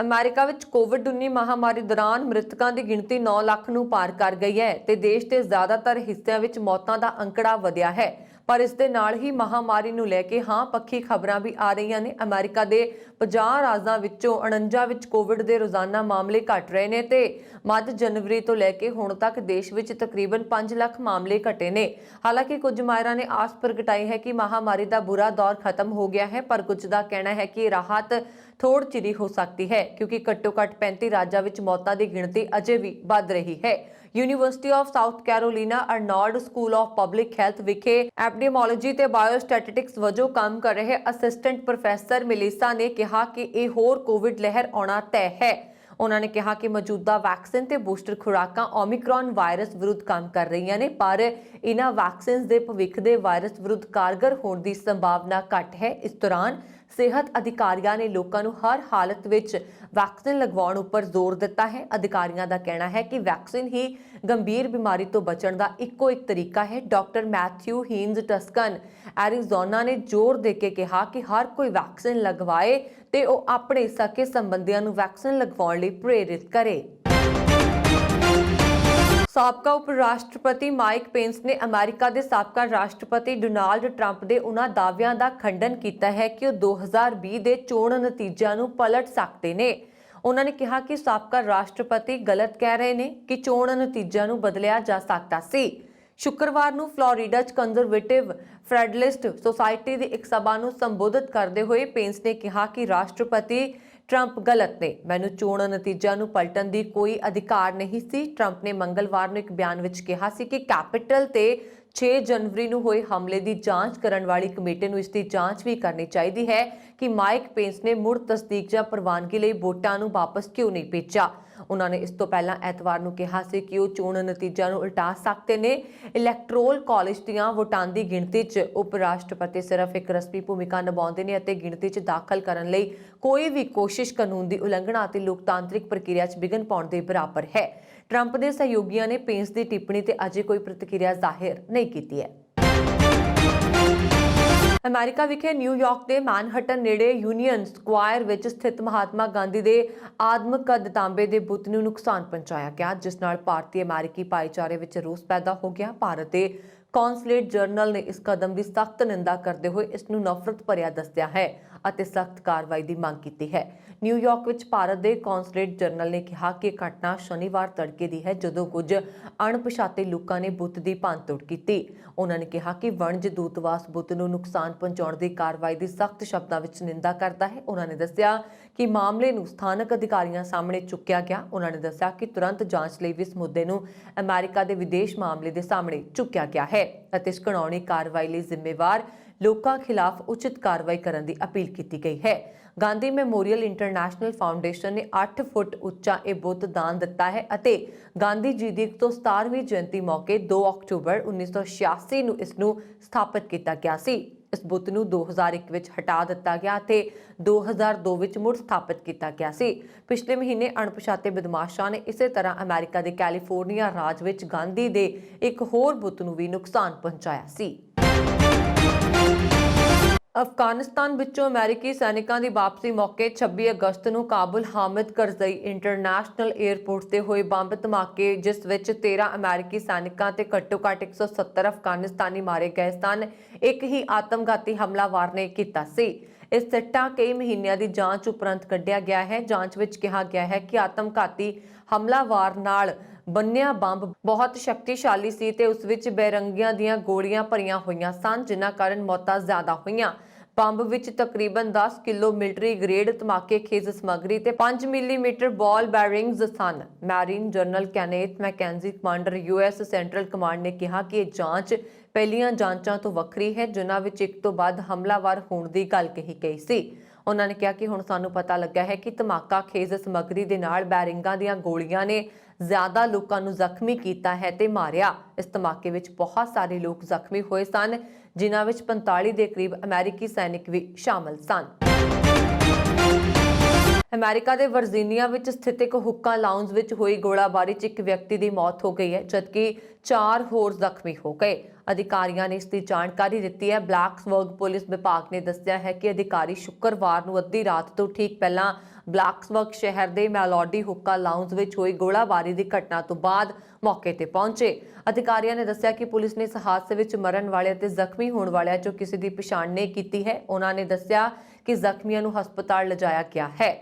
ਅਮਰੀਕਾ ਵਿੱਚ ਕੋਵਿਡ-19 ਮਹਾਮਾਰੀ ਦੌਰਾਨ ਮ੍ਰਿਤਕਾਂ ਦੀ ਗਿਣਤੀ 9 ਲੱਖ ਨੂੰ ਪਾਰ ਕਰ ਗਈ ਹੈ ਤੇ ਦੇਸ਼ ਦੇ ਜ਼ਿਆਦਾਤਰ ਹਿੱਸਿਆਂ ਵਿੱਚ ਮੌਤਾਂ ਦਾ ਅੰਕੜਾ ਵਧਿਆ ਹੈ। ਪਰ ਇਸ ਦੇ ਨਾਲ ਹੀ ਮਹਾਮਾਰੀ ਨੂੰ ਲੈ ਕੇ ਪੱਖੀ ਖਬਰਾਂ ਵੀ ਆ ਰਹੀਆਂ ਨੇ। ਅਮਰੀਕਾ ਦੇ 50 ਰਾਜਾਂ ਵਿੱਚੋਂ 49 ਵਿੱਚ ਕੋਵਿਡ ਦੇ ਰੋਜ਼ਾਨਾ ਮਾਮਲੇ ਘਟ ਰਹੇ ਨੇ ਤੇ ਮੱਧ ਜਨਵਰੀ ਤੋਂ ਲੈ ਕੇ ਹੁਣ ਤੱਕ ਦੇਸ਼ ਵਿੱਚ ਤਕਰੀਬਨ 5 ਲੱਖ ਮਾਮਲੇ ਘਟੇ ਨੇ। ਹਾਲਾਂਕਿ ਕੁਝ ਮਾਹਿਰਾਂ ਨੇ ਆਸ ਪ੍ਰਗਟਾਈ ਹੈ ਕਿ ਮਹਾਮਾਰੀ ਦਾ ਬੁਰਾ ਦੌਰ ਖਤਮ ਹੋ ਗਿਆ ਹੈ, ਪਰ ਕੁਝ ਦਾ ਕਹਿਣਾ ਹੈ ਕਿ ਰਾਹਤ ਥੋੜ ਚਿਰੀ ਹੋ ਸਕਦੀ ਹੈ, ਕਿਉਂਕਿ ਘੱਟੋ-ਘੱਟ 35 ਰਾਜਾਂ ਵਿੱਚ ਮੌਤਾਂ ਦੀ ਗਿਣਤੀ ਅਜੇ ਵੀ ਵੱਧ ਰਹੀ ਹੈ। University of South Carolina Arnold school of public health ਵਿਖੇ ਐਪੀਡੈਮੀਓਲੋਜੀ ਤੇ ਬਾਇਓਸਟੈਟਿਸਟਿਕਸ ਵਜੋਂ ਕੰਮ ਕਰ ਰਹੇ ਅਸਿਸਟੈਂਟ ਪ੍ਰੋਫੈਸਰ ਮਿਲੀਸਾ ਨੇ ਕਿਹਾ ਕਿ ਇਹ ਹੋਰ ਕੋਵਿਡ ਲਹਿਰ ਆਉਣਾ ਤੈਅ ਹੈ। ਉਹਨਾਂ ਨੇ ਕਿਹਾ ਕਿ ਮੌਜੂਦਾ ਵੈਕਸੀਨ ਤੇ ਬੂਸਟਰ ਖੁਰਾਕਾਂ ਓਮਿਕਰੋਨ ਵਾਇਰਸ ਵਿਰੁੱਧ ਕੰਮ ਕਰ ਰਹੀਆਂ ਨੇ, ਪਰ ਇਹਨਾਂ ਵੈਕਸੀਨਸ ਦੇ ਭਵਿੱਖ ਦੇ ਵਾਇਰਸ ਵਿਰੁੱਧ ਕਾਰਗਰ ਹੋਣ ਦੀ ਸੰਭਾਵਨਾ ਘੱਟ ਹੈ। ਇਸ ਦੌਰਾਨ ਸਿਹਤ ਅਧਿਕਾਰੀਆਂ ਨੇ ਲੋਕਾਂ ਨੂੰ ਹਰ ਹਾਲਤ ਵਿੱਚ ਵੈਕਸੀਨ ਲਗਵਾਉਣ ਉੱਪਰ ਜ਼ੋਰ ਦਿੱਤਾ ਹੈ। ਅਧਿਕਾਰੀਆਂ ਦਾ ਕਹਿਣਾ ਹੈ ਕਿ ਵੈਕਸੀਨ ਹੀ ਗੰਭੀਰ ਬਿਮਾਰੀ ਤੋਂ ਬਚਣ ਦਾ ਇੱਕੋ ਇੱਕ ਤਰੀਕਾ ਹੈ। ਡਾਕਟਰ ਮੈਥਿਊ ਹੀਨਜ਼ ਟਸਕਨ ਐਰੀਜ਼ੋਨਾ ਨੇ ਜ਼ੋਰ ਦੇ ਕੇ ਕਿਹਾ ਕਿ ਹਰ ਕੋਈ ਵੈਕਸੀਨ ਲਗਵਾਏ ਤੇ ਉਹ ਆਪਣੇ ਸਕੇ ਸੰਬੰਧੀਆਂ ਨੂੰ ਵੈਕਸੀਨ ਲਗਵਾਉਣ ਲਈ ਪ੍ਰੇਰਿਤ ਕਰੇ। ਸਾਬਕਾ ਉਪ ਰਾਸ਼ਟਰਪਤੀ ਮਾਈਕ ਪੇਂਸ ਨੇ ਅਮਰੀਕਾ ਦੇ ਸਾਬਕਾ ਰਾਸ਼ਟਰਪਤੀ ਡੋਨਾਲਡ ਟਰੰਪ ਦੇ ਉਹਨਾਂ ਦਾਅਵਿਆਂ ਦਾ ਖੰਡਨ ਕੀਤਾ ਹੈ ਕਿ ਉਹ 2020 ਦੇ ਚੋਣ ਨਤੀਜਿਆਂ ਨੂੰ ਪਲਟ ਸਕਦੇ ਨੇ। ਉਹਨਾਂ ਨੇ ਕਿਹਾ ਕਿ ਸਾਬਕਾ ਰਾਸ਼ਟਰਪਤੀ ਗਲਤ ਕਹਿ ਰਹੇ ਨੇ ਕਿ ਚੋਣ ਨਤੀਜਿਆਂ ਨੂੰ ਬਦਲਿਆ ਜਾ ਸਕਦਾ ਸੀ। ਸ਼ੁੱਕਰਵਾਰ ਨੂੰ ਫਲੋਰੀਡਾ 'ਚ ਕੰਜ਼ਰਵੇਟਿਵ ਫੈਡਰਲਿਸਟ ਸੁਸਾਇਟੀ ਦੀ ਇੱਕ ਸਭਾ ਨੂੰ ਸੰਬੋਧਿਤ ਕਰਦੇ ਹੋਏ ਪੇਂਸ ਨੇ ਕਿਹਾ ਕਿ ਰਾਸ਼ਟਰਪਤੀ ਟਰੰਪ ਗਲਤ ਨੇ। ਮੈਨੂੰ ਚੋਣ ਨਤੀਜਿਆਂ ਨੂੰ ਪਲਟਣ ਦੀ ਕੋਈ ਅਧਿਕਾਰ ਨਹੀਂ ਸੀ। ਟਰੰਪ ਨੇ ਮੰਗਲਵਾਰ ਨੂੰ ਇੱਕ ਬਿਆਨ ਵਿੱਚ ਕਿਹਾ ਸੀ ਕਿ ਕੈਪੀਟਲ ਤੇ 6 ਜਨਵਰੀ ਨੂੰ ਹੋਏ ਹਮਲੇ ਦੀ ਜਾਂਚ ਕਰਨ ਵਾਲੀ ਕਮੇਟੀ ਨੂੰ ਇਸ ਦੀ ਜਾਂਚ ਵੀ ਕਰਨੀ ਚਾਹੀਦੀ ਹੈ ਕਿ ਮਾਈਕ ਪੇਂਸ ਨੇ ਮੁੜ ਤਸਦੀਕ ਜਾਂ ਪ੍ਰਵਾਨਗੀ ਲਈ ਵੋਟਾਂ ਨੂੰ ਵਾਪਸ ਕਿਉਂ ਨਹੀਂ ਭੇਜਿਆ। ਉਹਨਾਂ ਨੇ ਇਸ ਤੋਂ ਪਹਿਲਾਂ ਐਤਵਾਰ ਨੂੰ ਕਿਹਾ ਸੀ ਕਿ ਉਹ ਚੋਣ ਨਤੀਜਿਆਂ ਨੂੰ ਉਲਟਾ ਸਕਦੇ ਨੇ। ਇਲੈਕਟੋਰਲ ਕਾਲਜ ਦੀਆਂ ਵੋਟਾਂ ਦੀ ਗਿਣਤੀ 'ਚ ਉਪ ਰਾਸ਼ਟਰਪਤੀ ਸਿਰਫ ਇੱਕ ਰਸਮੀ ਭੂਮਿਕਾ ਨਿਭਾਉਂਦੇ ਨੇ ਅਤੇ ਗਿਣਤੀ 'ਚ ਦਾਖਲ ਕਰਨ ਲਈ ਕੋਈ ਵੀ ਕੋਸ਼ਿਸ਼ ਕਾਨੂੰਨ ਦੀ ਉਲੰਘਣਾ ਅਤੇ ਲੋਕਤਾਂਤਰਿਕ ਪ੍ਰਕਿਰਿਆ 'ਚ ਵਿਘਨ ਪਾਉਣ ਦੇ ਬਰਾਬਰ ਹੈ। ਟਰੰਪ ਦੇ ਸਹਿਯੋਗੀਆਂ ਨੇ ਪੇਂਸ ਦੀ ਟਿੱਪਣੀ ਤੇ ਅਜੇ ਕੋਈ ਪ੍ਰਤੀਕਿਰਿਆ ਜ਼ਾਹਿਰ ਨਹੀਂ ਕੀਤੀ ਹੈ। ਅਮਰੀਕਾ ਵਿਖੇ ਨਿਊਯਾਰਕ ਦੇ ਮੈਨਹਟਨ ਨੇੜੇ ਯੂਨੀਅਨ ਸਕੁਆਇਰ ਵਿੱਚ ਸਥਿਤ ਮਹਾਤਮਾ ਗਾਂਧੀ ਦੇ ਆਦਮਕਦ ਤਾਂਬੇ ਦੇ ਬੁੱਤ ਨੂੰ ਨੁਕਸਾਨ ਪਹੁੰਚਾਇਆ ਗਿਆ, ਜਿਸ ਨਾਲ ਭਾਰਤੀ ਅਮਰੀਕੀ ਭਾਈਚਾਰੇ ਵਿੱਚ ਰੋਸ ਪੈਦਾ ਹੋ ਗਿਆ। ਭਾਰਤ ਦੇ ਕੌਂਸਲੇਟ ਜਨਰਲ ਨੇ ਇਸ ਕਦਮ ਦੀ ਸਖਤ ਨਿੰਦਾ ਕਰਦੇ ਹੋਏ ਇਸ ਨੂੰ ਨਫ਼ਰਤ ਭਰਿਆ ਦੱਸਿਆ ਹੈ ਅਤੇ ਸਖਤ ਕਾਰਵਾਈ ਦੀ ਮੰਗ ਕੀਤੀ ਹੈ। ਨਿਊਯਾਰਕ ਵਿੱਚ ਭਾਰਤ ਦੇ ਕੌਂਸਲੇਟ ਜਨਰਲ ਨੇ ਕਿਹਾ ਕਿ ਇਹ ਘਟਨਾ ਸ਼ਨੀਵਾਰ ਤੜਕੇ ਦੀ ਹੈ, ਜਦੋਂ ਕੁਝ ਅਣਪਛਾਤੇ ਲੋਕਾਂ ਨੇ ਬੁੱਤ ਦੀ ਭੰਨਤੋੜ ਕੀਤੀ। ਉਹਨਾਂ ਨੇ ਕਿਹਾ ਕਿ ਵਣਜ ਦੂਤਵਾਸ ਬੁੱਤ ਨੂੰ ਨੁਕਸਾਨ ਪਹੁੰਚਾਉਣ ਦੀ ਕਾਰਵਾਈ ਦੀ ਸਖਤ ਸ਼ਬਦਾਂ ਵਿੱਚ ਨਿੰਦਾ ਕਰਦਾ ਹੈ। ਉਹਨਾਂ ਨੇ ਦੱਸਿਆ ਕਿ ਮਾਮਲੇ ਨੂੰ ਸਥਾਨਕ ਅਧਿਕਾਰੀਆਂ ਸਾਹਮਣੇ ਚੁੱਕਿਆ ਗਿਆ। ਉਹਨਾਂ ਨੇ ਦੱਸਿਆ ਕਿ ਤੁਰੰਤ ਜਾਂਚ ਲਈ ਵੀ ਇਸ ਮੁੱਦੇ ਨੂੰ ਅਮਰੀਕਾ ਦੇ ਵਿਦੇਸ਼ ਮਾਮਲੇ ਦੇ ਸਾਹਮਣੇ ਚੁੱਕਿਆ ਗਿਆ ਹੈ ਅਤੇ ਇਸ ਘਿਨਾਉਣੀ ਕਾਰਵਾਈ ਲਈ ਜ਼ਿੰਮੇਵਾਰ ਲੋਕਾਂ ਖਿਲਾਫ ਉਚਿਤ ਕਾਰਵਾਈ ਕਰਨ ਦੀ ਅਪੀਲ ਕੀਤੀ ਗਈ ਹੈ। ਗਾਂਧੀ ਮੈਮੋਰੀਅਲ ਇੰਟਰਨੈਸ਼ਨਲ ਫਾਊਂਡੇਸ਼ਨ ਨੇ 8 ਫੁੱਟ ਉੱਚਾ ਇਹ ਬੁੱਤ ਦਾਨ ਦਿੱਤਾ ਹੈ ਅਤੇ ਗਾਂਧੀ ਜੀ ਦੀ 117ਵੀਂ ਜਯੰਤੀ ਮੌਕੇ 2 ਅਕਤੂਬਰ 1986 ਨੂੰ ਇਸ ਨੂੰ ਸਥਾਪਿਤ ਕੀਤਾ ਗਿਆ ਸੀ। ਇਸ ਬੁੱਤ ਨੂੰ 2001 ਵਿੱਚ ਹਟਾ ਦਿੱਤਾ ਗਿਆ ਅਤੇ 2002 ਵਿੱਚ ਮੁੜ ਸਥਾਪਿਤ ਕੀਤਾ ਗਿਆ ਸੀ। ਪਿਛਲੇ ਮਹੀਨੇ ਅਣਪਛਾਤੇ ਬਦਮਾਸ਼ਾਂ ਨੇ ਇਸੇ ਤਰ੍ਹਾਂ ਅਮਰੀਕਾ ਦੇ ਕੈਲੀਫੋਰਨੀਆ ਰਾਜ ਵਿੱਚ ਗਾਂਧੀ ਦੇ ਇੱਕ ਹੋਰ ਬੁੱਤ ਨੂੰ ਵੀ ਨੁਕਸਾਨ ਪਹੁੰਚਾਇਆ ਸੀ। ਅਫਗਾਨਿਸਤਾਨ ਵਿੱਚੋਂ ਅਮਰੀਕੀ ਸੈਨਿਕਾਂ ਦੀ ਵਾਪਸੀ ਮੌਕੇ 26 ਅਗਸਤ ਨੂੰ ਕਾਬੁਲ ਹਾਮਿਦ ਕਰਜ਼ਈ ਇੰਟਰਨੈਸ਼ਨਲ ਏਅਰਪੋਰਟ ਤੇ ਹੋਏ ਬੰਬ ਧਮਾਕੇ, ਜਿਸ ਵਿੱਚ 13 ਅਮਰੀਕੀ ਸੈਨਿਕਾਂ ਤੇ ਘੱਟੋ-ਘੱਟ 170 ਅਫਗਾਨਿਸਤਾਨੀ ਮਾਰੇ ਗਏ ਸਨ, ਇੱਕ ਹੀ ਆਤਮਘਾਤੀ ਹਮਲਾਵਰ ਨੇ ਕੀਤਾ ਸੀ। ਇਸ ਸਿੱਟਾ ਕਈ ਮਹੀਨਿਆਂ ਦੀ ਜਾਂਚ ਉਪਰੰਤ ਕੱਢਿਆ ਗਿਆ ਹੈ। ਜਾਂਚ ਵਿੱਚ ਕਿਹਾ ਗਿਆ ਹੈ ਕਿ ਆਤਮਘਾਤੀ ਹਮਲਾਵਰ ਨਾਲ ਬੰਨਿਆ ਬੰਬ ਬਹੁਤ ਸ਼ਕਤੀਸ਼ਾਲੀ ਸੀ ਤੇ ਉਸ ਵਿੱਚ ਬੇਰੰਗੀਆਂ ਦੀਆਂ ਗੋਲੀਆਂ ਭਰੀਆਂ ਹੋਈਆਂ ਸਨ, ਜਿਨ੍ਹਾਂ ਕਾਰਨ ਮੌਤਾਂ ਜ਼ਿਆਦਾ ਹੋਈਆਂ। ਬੰਬ ਵਿੱਚ ਤਕਰੀਬਨ 10 ਕਿਲੋ ਮਿਲਟਰੀ ਗ੍ਰੇਡ ਧਮਾਕੇ ਖੇਜ਼ ਸਮੱਗਰੀ ਤੇ 5 ਮਿਲੀਮੀਟਰ ਬਾਲ ਬੈਰਿੰਗਜ਼ ਸਨ। Marine General Kenneth McKenzie, commander US Central Command ਨੇ ਕਿਹਾ ਕਿ ਇਹ ਜਾਂਚ ਪਹਿਲੀਆਂ ਜਾਂਚਾਂ ਤੋਂ ਵੱਖਰੀ ਹੈ, ਜਿਨ੍ਹਾਂ ਵਿੱਚ ਇੱਕ ਤੋਂ ਬਾਅਦ ਹਮਲਾਵਰ ਹੋਣ ਦੀ ਗੱਲ ਕਹੀ ਗਈ ਸੀ। ਉਹਨਾਂ ਨੇ ਕਿਹਾ ਕਿ ਹੁਣ ਸਾਨੂੰ ਪਤਾ ਲੱਗਾ ਹੈ ਕਿ ਧਮਾਕਾ ਖੇਜ਼ ਸਮੱਗਰੀ ਦੇ ਨਾਲ ਬੈਰਿੰਗਾਂ ਦੀਆਂ ਗੋਲੀਆਂ ਨੇ ਜ਼ਿਆਦਾ ਲੋਕਾਂ ਨੂੰ ਜ਼ਖਮੀ ਕੀਤਾ ਹੈ ਤੇ ਮਾਰਿਆ। ਇਸ ਧਮਾਕੇ ਵਿੱਚ ਬਹੁਤ ਸਾਰੇ ਲੋਕ ਜ਼ਖਮੀ ਹੋਏ ਸਨ, ਜਿਨ੍ਹਾਂ ਵਿੱਚ 45 ਦੇ ਕਰੀਬ ਅਮਰੀਕੀ ਸੈਨਿਕ ਵੀ ਸ਼ਾਮਲ ਸਨ। ਅਮਰੀਕਾ ਦੇ ਵਰਜੀਨੀਆ ਵਿੱਚ ਸਥਿਤ ਇੱਕ ਹੁੱਕਾ ਲਾਉਂਜ ਵਿੱਚ ਹੋਈ ਗੋਲਾਬਾਰੀ 'ਚ ਇੱਕ ਵਿਅਕਤੀ ਦੀ ਮੌਤ ਹੋ ਗਈ ਹੈ, ਜਦਕਿ 4 ਹੋਰ ਜ਼ਖਮੀ ਹੋ ਗਏ। ਅਧਿਕਾਰੀਆਂ ਨੇ ਇਸ ਦੀ ਜਾਣਕਾਰੀ ਦਿੱਤੀ ਹੈ। ਬਲੈਕਸਬਰਗ ਪੁਲਿਸ ਵਿਭਾਗ ਨੇ ਦੱਸਿਆ ਹੈ ਕਿ ਅਧਿਕਾਰੀ ਸ਼ੁੱਕਰਵਾਰ ਨੂੰ ਅੱਧੀ ਰਾਤ ਤੋਂ ਠੀਕ ਪਹਿਲਾਂ ਬਲੈਕਸਬਰਗ ਸ਼ਹਿਰ ਦੇ ਮੈਲੋਡੀ ਹੁੱਕਾ ਲਾਉਂਜ ਵਿੱਚ ਹੋਈ ਗੋਲਾਬਾਰੀ ਦੀ ਘਟਨਾ ਤੋਂ ਬਾਅਦ ਮੌਕੇ ਤੇ ਪਹੁੰਚੇ। ਅਧਿਕਾਰੀਆਂ ਨੇ ਦੱਸਿਆ ਕਿ ਪੁਲਿਸ ਨੇ ਇਸ ਹਾਦਸੇ ਵਿੱਚ ਮਰਨ ਵਾਲੇ ਅਤੇ ਜ਼ਖਮੀ ਹੋਣ ਵਾਲਿਆਂ 'ਚੋਂ ਕਿਸੇ ਦੀ ਪਛਾਣ ਨਹੀਂ ਕੀਤੀ ਹੈ। ਉਹਨਾਂ ਨੇ ਦੱਸਿਆ ਕਿ ਜ਼ਖਮੀਆਂ ਨੂੰ ਹਸਪਤਾਲ ਲਿਜਾਇਆ ਗਿਆ ਹੈ।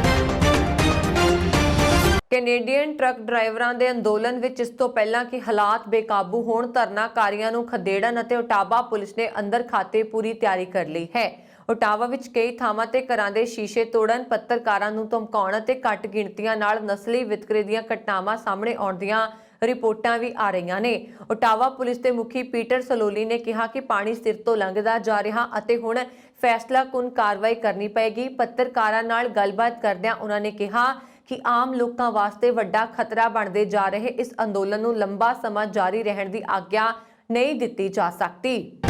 ਕੈਨੇਡੀਅਨ ਟਰੱਕ ਡਰਾਈਵਰਾਂ ਦੇ ਅੰਦੋਲਨ ਵਿੱਚ ਇਸ ਤੋਂ ਪਹਿਲਾਂ ਕਿ ਹਾਲਾਤ ਬੇਕਾਬੂ ਹੋਣ, ਧਰਨਾਕਾਰੀਆਂ ਨੂੰ ਖਦੇੜਨ ਅਤੇ ਓਟਾਵਾ ਪੁਲਿਸ ਨੇ ਅੰਦਰ ਖਾਤੇ ਪੂਰੀ ਤਿਆਰੀ ਕਰ ਲਈ ਹੈ। ਓਟਾਵਾ ਵਿੱਚ ਕਈ ਥਾਵਾਂ ਤੇ ਘਰਾਂ ਦੇ ਸ਼ੀਸ਼ੇ ਤੋੜਨ, ਪੱਤਰਕਾਰਾਂ ਨੂੰ ਧਮਕਾਉਣ ਅਤੇ ਘੱਟ ਗਿਣਤੀਆਂ ਨਾਲ ਨਸਲੀ ਵਿਤਕਰੇ ਦੀਆਂ ਘਟਨਾਵਾਂ ਸਾਹਮਣੇ ਆਉਣ ਦੀਆਂ ਰਿਪੋਰਟਾਂ ਵੀ ਆ ਰਹੀਆਂ ਨੇ। ਓਟਾਵਾ ਪੁਲਿਸ ਦੇ ਮੁਖੀ ਪੀਟਰ ਸਲੋਲੀ ਨੇ ਕਿਹਾ ਕਿ ਪਾਣੀ ਸਿਰ ਤੋਂ ਲੰਘਦਾ ਜਾ ਰਿਹਾ ਅਤੇ ਹੁਣ ਫੈਸਲਾਕੁਨ ਕਾਰਵਾਈ ਕਰਨੀ ਪਏਗੀ। ਪੱਤਰਕਾਰਾਂ ਨਾਲ ਗੱਲਬਾਤ ਕਰਦਿਆਂ ਉਹਨਾਂ ਨੇ ਕਿਹਾ ਕਿ ਆਮ ਲੋਕਾਂ ਵਾਸਤੇ ਵੱਡਾ ਖਤਰਾ ਬਣਦੇ ਜਾ ਰਹੇ ਇਸ ਅੰਦੋਲਨ ਨੂੰ ਲੰਬਾ ਸਮਾਂ ਜਾਰੀ ਰਹਿਣ ਦੀ ਆਗਿਆ ਨਹੀਂ ਦਿੱਤੀ ਜਾ ਸਕਦੀ।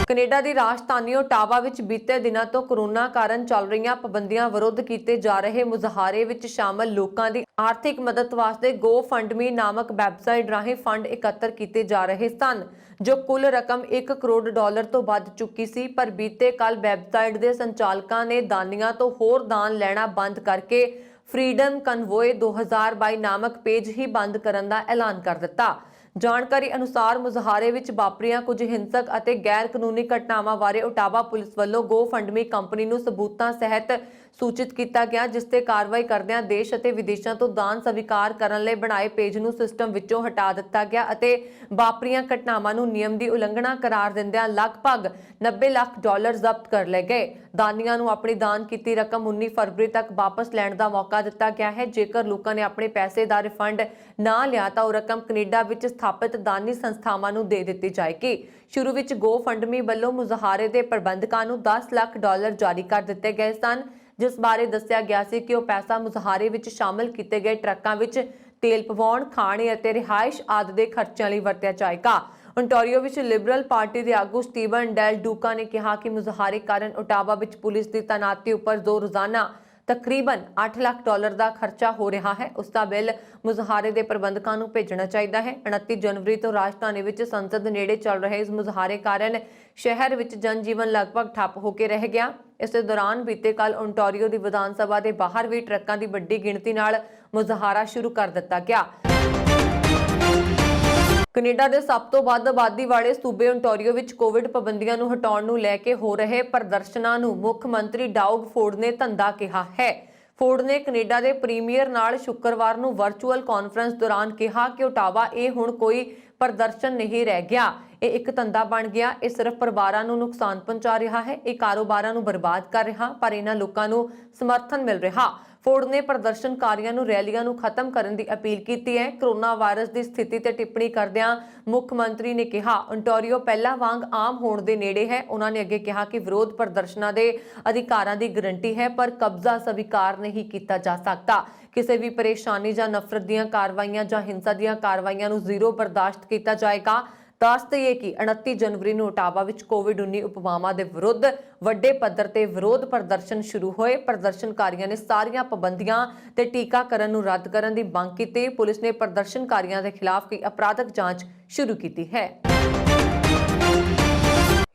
ਕੈਨੇਡਾ ਦੀ ਰਾਜਧਾਨੀ ਓਟਾਵਾ ਵਿੱਚ ਬੀਤੇ ਦਿਨਾਂ ਤੋਂ ਕੋਰੋਨਾ ਕਾਰਨ ਚੱਲ ਰਹੀਆਂ ਪਾਬੰਦੀਆਂ ਵਿਰੁੱਧ ਕੀਤੇ ਜਾ ਰਹੇ ਮੁਜ਼ਾਹਰੇ ਵਿੱਚ ਸ਼ਾਮਲ ਲੋਕਾਂ ਦੀ ਆਰਥਿਕ ਮਦਦ ਵਾਸਤੇ GoFundMe ਨਾਮਕ ਵੈਬਸਾਈਟ ਰਾਹੀਂ ਫੰਡ ਇਕੱਤਰ ਕੀਤੇ ਜਾ ਰਹੇ ਸਨ, ਜੋ ਕੁੱਲ ਰਕਮ $1 ਕਰੋੜ ਤੋਂ ਵੱਧ ਚੁੱਕੀ ਸੀ। ਪਰ ਬੀਤੇ ਕੱਲ ਵੈਬਸਾਈਟ ਦੇ ਸੰਚਾਲਕਾਂ ਨੇ ਦਾਨੀਆਂ ਤੋਂ ਹੋਰ ਦਾਨ ਲੈਣਾ ਬੰਦ ਕਰਕੇ ਫਰੀडम ਕਨਵੋਏ 2022 ਨਾਮਕ ਪੇਜ ਹੀ ਬੰਦ ਕਰਨ ਦਾ ਐਲਾਨ ਕਰ ਦਿੱਤਾ। ਜਾਣਕਾਰੀ ਅਨੁਸਾਰ ਮੁਜ਼ਾਹਰੇ ਵਿੱਚ ਵਾਪਰੀਆਂ ਕੁਝ ਹਿੰਸਕ ਅਤੇ ਗੈਰ ਕਾਨੂੰਨੀ ਘਟਨਾਵਾਂ ਬਾਰੇ ਓਟਾਵਾ ਪੁਲਿਸ ਵੱਲੋਂ GoFundMe ਕੰਪਨੀ ਨੂੰ ਸਬੂਤਾਂ ਸਹਿਤ ਸੂਚਿਤ ਕੀਤਾ ਗਿਆ, ਜਿਸ ਤੇ ਕਾਰਵਾਈ ਕਰਦਿਆਂ ਦੇਸ਼ ਅਤੇ ਵਿਦੇਸ਼ਾਂ ਤੋਂ ਦਾਨ ਸਵੀਕਾਰ ਕਰਨ ਲਈ ਬਣਾਏ ਪੇਜ ਨੂੰ ਸਿਸਟਮ ਵਿੱਚੋਂ ਹਟਾ ਦਿੱਤਾ ਗਿਆ ਅਤੇ ਵਾਪਰੀਆਂ ਘਟਨਾਵਾਂ ਨੂੰ ਨਿਯਮ ਦੀ ਉਲੰਘਣਾ ਕਰਾਰ ਦਿੰਦਿਆਂ ਲਗਭਗ $90 ਲੱਖ ਜ਼ਬਤ ਕਰ ਲਏ ਗਏ। ਦਾਨੀਆਂ ਨੂੰ ਆਪਣੀ ਦਾਨ ਕੀਤੀ ਰਕਮ 19 ਫਰਵਰੀ ਤੱਕ ਵਾਪਸ ਲੈਣ ਦਾ ਮੌਕਾ ਦਿੱਤਾ ਗਿਆ ਹੈ। ਜੇਕਰ ਲੋਕਾਂ ਨੇ ਆਪਣੇ ਪੈਸੇ ਦਾ ਰਿਫੰਡ ਨਾ ਲਿਆ ਤਾਂ ਉਹ ਰਕਮ ਕੈਨੇਡਾ ਵਿੱਚ ਸਥਾਪਿਤ ਦਾਨੀ ਸੰਸਥਾਵਾਂ ਨੂੰ ਦੇ ਦਿੱਤੀ ਜਾਏਗੀ। ਸ਼ੁਰੂ ਵਿੱਚ GoFundMe ਵੱਲੋਂ ਮੁਜ਼ਾਹਰੇ ਦੇ ਪ੍ਰਬੰਧਕਾਂ ਨੂੰ $10 ਲੱਖ ਜਾਰੀ ਕਰ ਦਿੱਤੇ ਗਏ ਸਨ, ਜਿਸ ਬਾਰੇ ਦੱਸਿਆ ਗਿਆ ਸੀ ਕਿ ਉਹ ਪੈਸਾ ਮੁਜ਼ਾਹਰੇ ਵਿੱਚ ਸ਼ਾਮਲ ਕੀਤੇ ਗਏ ਟਰੱਕਾਂ ਵਿੱਚ ਤੇਲ ਪਵਾਉਣ, ਖਾਣੇ ਅਤੇ ਰਿਹਾਇਸ਼ ਆਦਿ ਦੇ ਖਰਚਿਆਂ ਲਈ ਵਰਤਿਆ ਜਾਏਗਾ। ਓਨਟਾਰੀਓ ਵਿੱਚ ਲਿਬਰਲ ਪਾਰਟੀ ਦੇ ਆਗੂ ਸਟੀਵਨ ਡੈਲ ਡੂਕਾ ਨੇ ਕਿਹਾ ਕਿ ਮੁਜ਼ਾਹਰੇ ਕਾਰਨ ਓਟਾਵਾ ਵਿੱਚ ਪੁਲਿਸ ਦੀ ਤੈਨਾਤੀ ਉੱਪਰ ਰੋਜ਼ਾਨਾ ਤਕਰੀਬਨ $8 ਲੱਖ ਦਾ ਖਰਚਾ ਹੋ ਰਿਹਾ ਹੈ। ਉਸ ਦਾ ਬਿੱਲ ਮੁਜ਼ਾਹਰੇ ਦੇ ਪ੍ਰਬੰਧਕਾਂ ਨੂੰ ਭੇਜਣਾ ਚਾਹੀਦਾ ਹੈ। 29 ਜਨਵਰੀ ਤੋਂ ਰਾਜਧਾਨੀ ਵਿੱਚ ਸੰਸਦ ਨੇੜੇ ਚੱਲ ਰਹੇ ਇਸ ਮੁਜ਼ਾਹਰੇ ਕਾਰਨ ਸ਼ਹਿਰ ਵਿੱਚ ਜਨਜੀਵਨ ਲਗਭਗ ਠੱਪ ਹੋ ਕੇ ਰਹਿ ਗਿਆ। ਇਸੇ ਦੌਰਾਨ ਬੀਤੇ ਕੱਲ ਓਨਟਾਰੀਓ ਦੀ ਵਿਧਾਨ ਸਭਾ ਦੇ ਬਾਹਰ ਵੀ ਟਰੱਕਾਂ ਦੀ ਵੱਡੀ ਗਿਣਤੀ ਨਾਲ ਮੁਜ਼ਾਹਰਾ ਸ਼ੁਰੂ ਕਰ ਦਿੱਤਾ ਗਿਆ। ਕੈਨੇਡਾ ਦੇ ਸਭ ਤੋਂ ਵੱਧ ਆਬਾਦੀ ਵਾਲੇ ਸੂਬੇ ਓਨਟਾਰੀਓ ਵਿੱਚ ਕੋਵਿਡ ਪਾਬੰਦੀਆਂ ਨੂੰ ਹਟਾਉਣ ਨੂੰ ਲੈ ਕੇ ਹੋ ਰਹੇ ਪ੍ਰਦਰਸ਼ਨਾਂ ਨੂੰ ਮੁੱਖ ਮੰਤਰੀ ਡਾਊਗ ਫੋਰਡ ਨੇ ਧੰਦਾ ਕਿਹਾ ਹੈ। ਫੋਰਡ ਨੇ ਕੈਨੇਡਾ ਦੇ ਪ੍ਰੀਮੀਅਰ ਨਾਲ ਸ਼ੁੱਕਰਵਾਰ ਨੂੰ ਵਰਚੁਅਲ ਕਾਨਫਰੰਸ ਦੌਰਾਨ ਕਿਹਾ ਕਿ ਓਟਾਵਾ ਇਹ ਹੁਣ ਕੋਈ ਪ੍ਰਦਰਸ਼ਨ ਨਹੀਂ ਰਹਿ ਗਿਆ, ਇਹ ਇੱਕ ਧੰਦਾ ਬਣ ਗਿਆ। ਇਹ ਸਿਰਫ ਪਰਿਵਾਰਾਂ ਨੂੰ ਨੁਕਸਾਨ ਪਹੁੰਚਾ ਰਿਹਾ ਹੈ, ਇਹ ਕਾਰੋਬਾਰਾਂ ਨੂੰ ਬਰਬਾਦ ਕਰ ਰਿਹਾ, ਪਰ ਇਹਨਾਂ ਲੋਕਾਂ ਨੂੰ ਸਮਰਥਨ ਮਿਲ ਰਿਹਾ। ਫੋਰਡ ਨੇ ਪ੍ਰਦਰਸ਼ਨਕਾਰੀਆਂ ਨੂੰ ਰੈਲੀਆਂ ਨੂੰ ਖਤਮ ਕਰਨ ਦੀ ਅਪੀਲ ਕੀਤੀ ਹੈ। ਕੋਰੋਨਾ ਵਾਇਰਸ ਦੀ ਸਥਿਤੀ ਤੇ ਟਿੱਪਣੀ ਕਰਦਿਆਂ ਮੁੱਖ ਮੰਤਰੀ ਨੇ ਕਿਹਾ ਓਨਟਾਰੀਓ ਪਹਿਲਾਂ ਵਾਂਗ ਆਮ ਹੋਣ ਦੇ ਨੇੜੇ ਹੈ। ਉਹਨਾਂ ਨੇ ਅੱਗੇ ਕਿਹਾ ਕਿ ਵਿਰੋਧ ਪ੍ਰਦਰਸ਼ਨਾਂ ਦੇ ਅਧਿਕਾਰਾਂ ਦੀ ਗਰੰਟੀ ਹੈ, ਪਰ ਕਬਜ਼ਾ ਸਵੀਕਾਰ ਨਹੀਂ ਕੀਤਾ ਜਾ ਸਕਦਾ। ਕਿਸੇ ਵੀ ਪਰੇਸ਼ਾਨੀ ਜਾਂ ਨਫ਼ਰਤ ਦੀਆਂ ਕਾਰਵਾਈਆਂ ਜਾਂ ਹਿੰਸਾ ਦੀਆਂ ਕਾਰਵਾਈਆਂ ਨੂੰ ਜ਼ੀਰੋ ਬਰਦਾਸ਼ਤ ਕੀਤਾ ਜਾਏਗਾ। ਦੱਸ ਦਈਏ ਕਿ 29 ਜਨਵਰੀ ਨੂੰ ਓਟਾਵਾ ਵਿੱਚ ਕੋਵਿਡ-19 ਉਪਵਾਵਾਂ ਦੇ ਵਿਰੁੱਧ ਵੱਡੇ ਪੱਧਰ ਤੇ ਵਿਰੋਧ ਪ੍ਰਦਰਸ਼ਨ ਸ਼ੁਰੂ ਹੋਏ। ਪ੍ਰਦਰਸ਼ਨਕਾਰੀਆਂ ਨੇ ਸਾਰੀਆਂ ਪਾਬੰਦੀਆਂ ਤੇ ਟੀਕਾਕਰਨ ਨੂੰ ਰੱਦ ਕਰਨ ਦੀ ਮੰਗ ਕੀਤੀ। ਪੁਲਿਸ ਨੇ ਪ੍ਰਦਰਸ਼ਨਕਾਰੀਆਂ ਦੇ ਖਿਲਾਫ ਕਈ ਅਪਰਾਧਕ ਜਾਂਚ ਸ਼ੁਰੂ ਕੀਤੀ ਹੈ।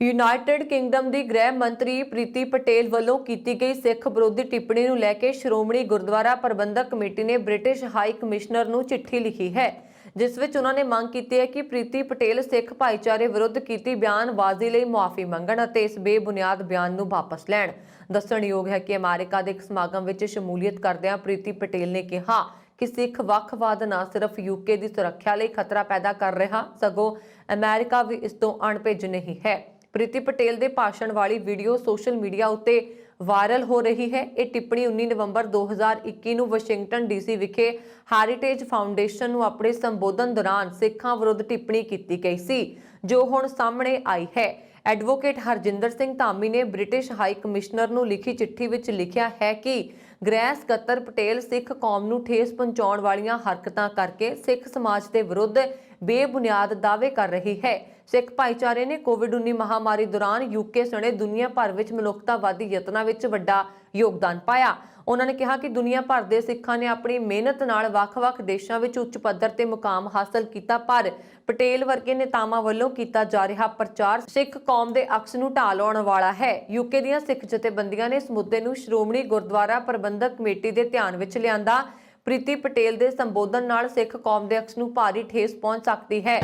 ਯੂਨਾਈਟਿਡ ਕਿੰਗਡਮ ਦੀ ਗ੍ਰਹਿ ਮੰਤਰੀ ਪ੍ਰੀਤੀ ਪਟੇਲ ਵੱਲੋਂ ਕੀਤੀ ਗਈ ਸਿੱਖ ਵਿਰੋਧੀ ਟਿੱਪਣੀ ਨੂੰ ਲੈ ਕੇ ਸ਼੍ਰੋਮਣੀ ਗੁਰਦੁਆਰਾ ਪ੍ਰਬੰਧਕ ਕਮੇਟੀ ਨੇ ਬ੍ਰਿਟਿਸ਼ ਹਾਈ ਕਮਿਸ਼ਨਰ ਨੂੰ ਚਿੱਠੀ ਲਿਖੀ ਹੈ, ਜਿਸ ਵਿੱਚ ਉਹਨਾਂ ਨੇ ਮੰਗ ਕੀਤੀ ਹੈ ਕਿ ਪ੍ਰੀਤੀ ਪਟੇਲ ਸਿੱਖ ਭਾਈਚਾਰੇ ਵਿਰੁੱਧ ਕੀਤੀ ਬਿਆਨਬਾਜ਼ੀ ਲਈ ਮੁਆਫੀ ਮੰਗਣ ਅਤੇ ਇਸ ਬੇਬੁਨਿਆਦ ਬਿਆਨ ਨੂੰ ਵਾਪਸ ਲੈਣ। ਦੱਸਣਯੋਗ ਹੈ ਕਿ ਅਮਰੀਕਾ ਦੇ ਇੱਕ ਸਮਾਗਮ ਵਿੱਚ ਸ਼ਮੂਲੀਅਤ ਕਰਦਿਆਂ ਪ੍ਰੀਤੀ ਪਟੇਲ ਨੇ ਕਿਹਾ ਕਿ ਸਿੱਖ ਵੱਖਵਾਦ ਨਾ ਸਿਰਫ ਯੂਕੇ ਦੀ ਸੁਰੱਖਿਆ ਲਈ ਖਤਰਾ ਪੈਦਾ ਕਰ ਰਿਹਾ, ਸਗੋਂ ਅਮਰੀਕਾ ਵੀ ਇਸ ਤੋਂ ਅਣਭਿੱਜ ਨਹੀਂ ਹੈ। ਪ੍ਰੀਤੀ ਪਟੇਲ ਦੇ ਭਾਸ਼ਣ ਵਾਲੀ ਵੀਡੀਓ ਸੋਸ਼ਲ ਮੀਡੀਆ ਉੱਤੇ ਵਾਇਰਲ ਹੋ ਰਹੀ ਹੈ। ਇਹ ਟਿੱਪਣੀ 19 ਨਵੰਬਰ 2021 ਨੂੰ ਵਾਸ਼ਿੰਗਟਨ ਡੀਸੀ ਵਿਖੇ ਹੈਰੀਟੇਜ ਫਾਊਂਡੇਸ਼ਨ ਨੂੰ ਆਪਣੇ ਸੰਬੋਧਨ ਦੌਰਾਨ ਸਿੱਖਾਂ ਵਿਰੁੱਧ ਟਿੱਪਣੀ ਕੀਤੀ ਗਈ ਸੀ, ਜੋ ਹੁਣ ਸਾਹਮਣੇ ਆਈ ਹੈ। ਐਡਵੋਕੇਟ ਹਰਜਿੰਦਰ ਸਿੰਘ ਧਾਮੀ ਨੇ ਬ੍ਰਿਟਿਸ਼ ਹਾਈ ਕਮਿਸ਼ਨਰ ਨੂੰ ਲਿਖੀ ਚਿੱਠੀ ਵਿੱਚ ਲਿਖਿਆ ਹੈ ਕਿ ਗ੍ਰਹਿ ਸਕੱਤਰ ਪਟੇਲ ਸਿੱਖ ਕੌਮ ਨੂੰ ਠੇਸ ਪਹੁੰਚਾਉਣ ਵਾਲੀਆਂ ਹਰਕਤਾਂ ਕਰਕੇ ਸਿੱਖ ਸਮਾਜ ਦੇ ਵਿਰੁੱਧ ਬੇਬੁਨਿਆਦ ਦਾਅਵੇ ਕਰ ਰਹੀ ਹੈ। ਸਿੱਖ ਭਾਈਚਾਰੇ ਨੇ ਕੋਵਿਡ-19 ਮਹਾਮਾਰੀ ਦੌਰਾਨ ਯੂਕੇ ਸਣੇ ਦੁਨੀਆ ਭਰ ਵਿੱਚ ਮਨੁੱਖਤਾਵਾਦੀ ਯਤਨਾਂ ਵਿੱਚ ਵੱਡਾ ਯੋਗਦਾਨ ਪਾਇਆ। ਉਹਨਾਂ ਨੇ ਕਿਹਾ ਕਿ ਦੁਨੀਆ ਭਰ ਦੇ ਸਿੱਖਾਂ ਨੇ ਆਪਣੀ ਮਿਹਨਤ ਨਾਲ ਵੱਖ-ਵੱਖ ਦੇਸ਼ਾਂ ਵਿੱਚ ਉੱਚ ਪੱਧਰ ਤੇ ਮੁਕਾਮ ਹਾਸਲ ਕੀਤਾ, ਪਰ ਪਟੇਲ ਵਰਗੇ ਨੇਤਾਵਾਂ ਵੱਲੋਂ ਕੀਤਾ ਜਾ ਰਿਹਾ ਪ੍ਰਚਾਰ ਸਿੱਖ ਕੌਮ ਦੇ ਅਕਸ ਨੂੰ ਢਾਹ ਲਾਉਣ ਵਾਲਾ ਹੈ। ਯੂਕੇ ਦੀਆਂ ਸਿੱਖ ਜਥੇਬੰਦੀਆਂ ਨੇ ਇਸ ਮੁੱਦੇ ਨੂੰ ਸ਼੍ਰੋਮਣੀ ਗੁਰਦੁਆਰਾ ਪ੍ਰਬੰਧਕ ਕਮੇਟੀ ਦੇ ਧਿਆਨ ਵਿੱਚ ਲਿਆਂਦਾ। ਪ੍ਰੀਤੀ ਪਟੇਲ ਦੇ ਸੰਬੋਧਨ ਨਾਲ ਸਿੱਖ ਕੌਮ ਦੇ ਅਕਸ ਨੂੰ ਭਾਰੀ ਠੇਸ ਪਹੁੰਚ ਸਕਦੀ ਹੈ।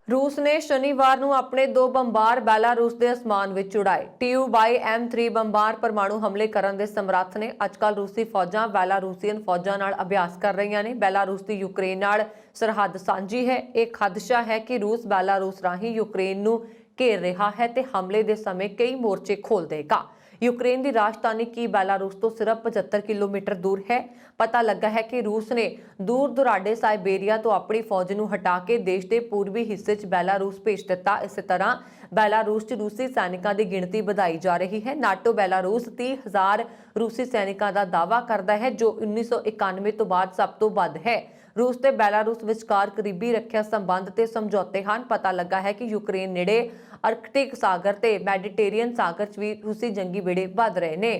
रूस ने शनिवार ਨੂੰ ਆਪਣੇ 2 ਬੰਬਾਰ ਬੈਲਾਰੂਸ ਦੇ ਅਸਮਾਨ ਵਿੱਚ ਉਡਾਏ। TU-M3 ਬੰਬਾਰ ਪਰਮਾਣੂ ਹਮਲੇ ਕਰਨ ਦੇ ਸਮਰੱਥ ਨੇ। ਅੱਜਕੱਲ ਰੂਸੀ ਫੌਜਾਂ ਬੈਲਾਰੂਸੀਅਨ ਫੌਜਾਂ ਨਾਲ ਅਭਿਆਸ ਕਰ ਰਹੀਆਂ ਨੇ। ਬੈਲਾਰੂਸ ਦੀ ਯੂਕਰੇਨ ਨਾਲ ਸਰਹੱਦ ਸਾਂਝੀ ਹੈ। ਇਹ ਖਦਸ਼ਾ ਹੈ ਕਿ ਰੂਸ ਬੈਲਾਰੂਸ ਰਾਹੀਂ ਯੂਕਰੇਨ ਨੂੰ ਘੇਰ ਰਿਹਾ ਹੈ ਤੇ ਹਮਲੇ ਦੇ ਸਮੇਂ ਕਈ ਮੋਰਚੇ ਖੋਲ ਦੇਗਾ। यूक्रेन की राजधानी की बेलारूस तो सिर्फ 75 किलोमीटर दूर है। पता लगा है कि रूस ने दूर दुराडे साइबेरिया तो अपनी फौज को हटा के देश के पूर्वी हिस्से च बेलारूस भेज दिता। इस तरह बेलारूस च रूसी सैनिकों की गिणती बढ़ाई जा रही है। नाटो बेलारूस 30,000 रूसी सैनिकों का दावा करता है, जो 1991 तो बाद सब तो वध है। रूस ते बेलारूस विचकार करीबी रखिया संबंध ते समझौते हैं। पता लगा है कि यूक्रेन नेड़े आर्कटिक सागर ते मैडिटेरियन सागर च भी रूसी जंगी बेड़े वध रहे ने।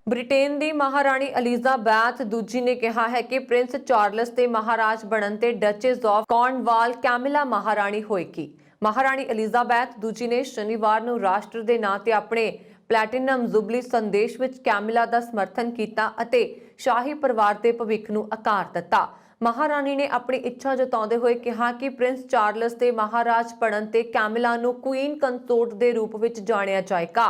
ब्रिटेन की महाराणी एलिजाबैथ दूजी ने कहा है कि प्रिंस चार्लस ते महाराज बनन ते डचेस ऑफ कॉर्नवाल कैमिला महाराणी होएगी। महाराणी एलिजाबैथ दूजी ने शनिवार ਨੂੰ राष्ट्र ਦੇ ਨਾਂ ਤੇ ਆਪਣੇ प्लैटिनम जुबली संदेश विच कैमिला ਦਾ समर्थन किया ਅਤੇ शाही परिवार के भविख ਨੂੰ आकार दिता। महारानी ने अपनी इच्छा जताते हुए कहा कि प्रिंस चार्लस के महाराज बनन ते कैमिला ਨੂੰ क्वीन कंसोर्ट के रूप में जानिया जाएगा।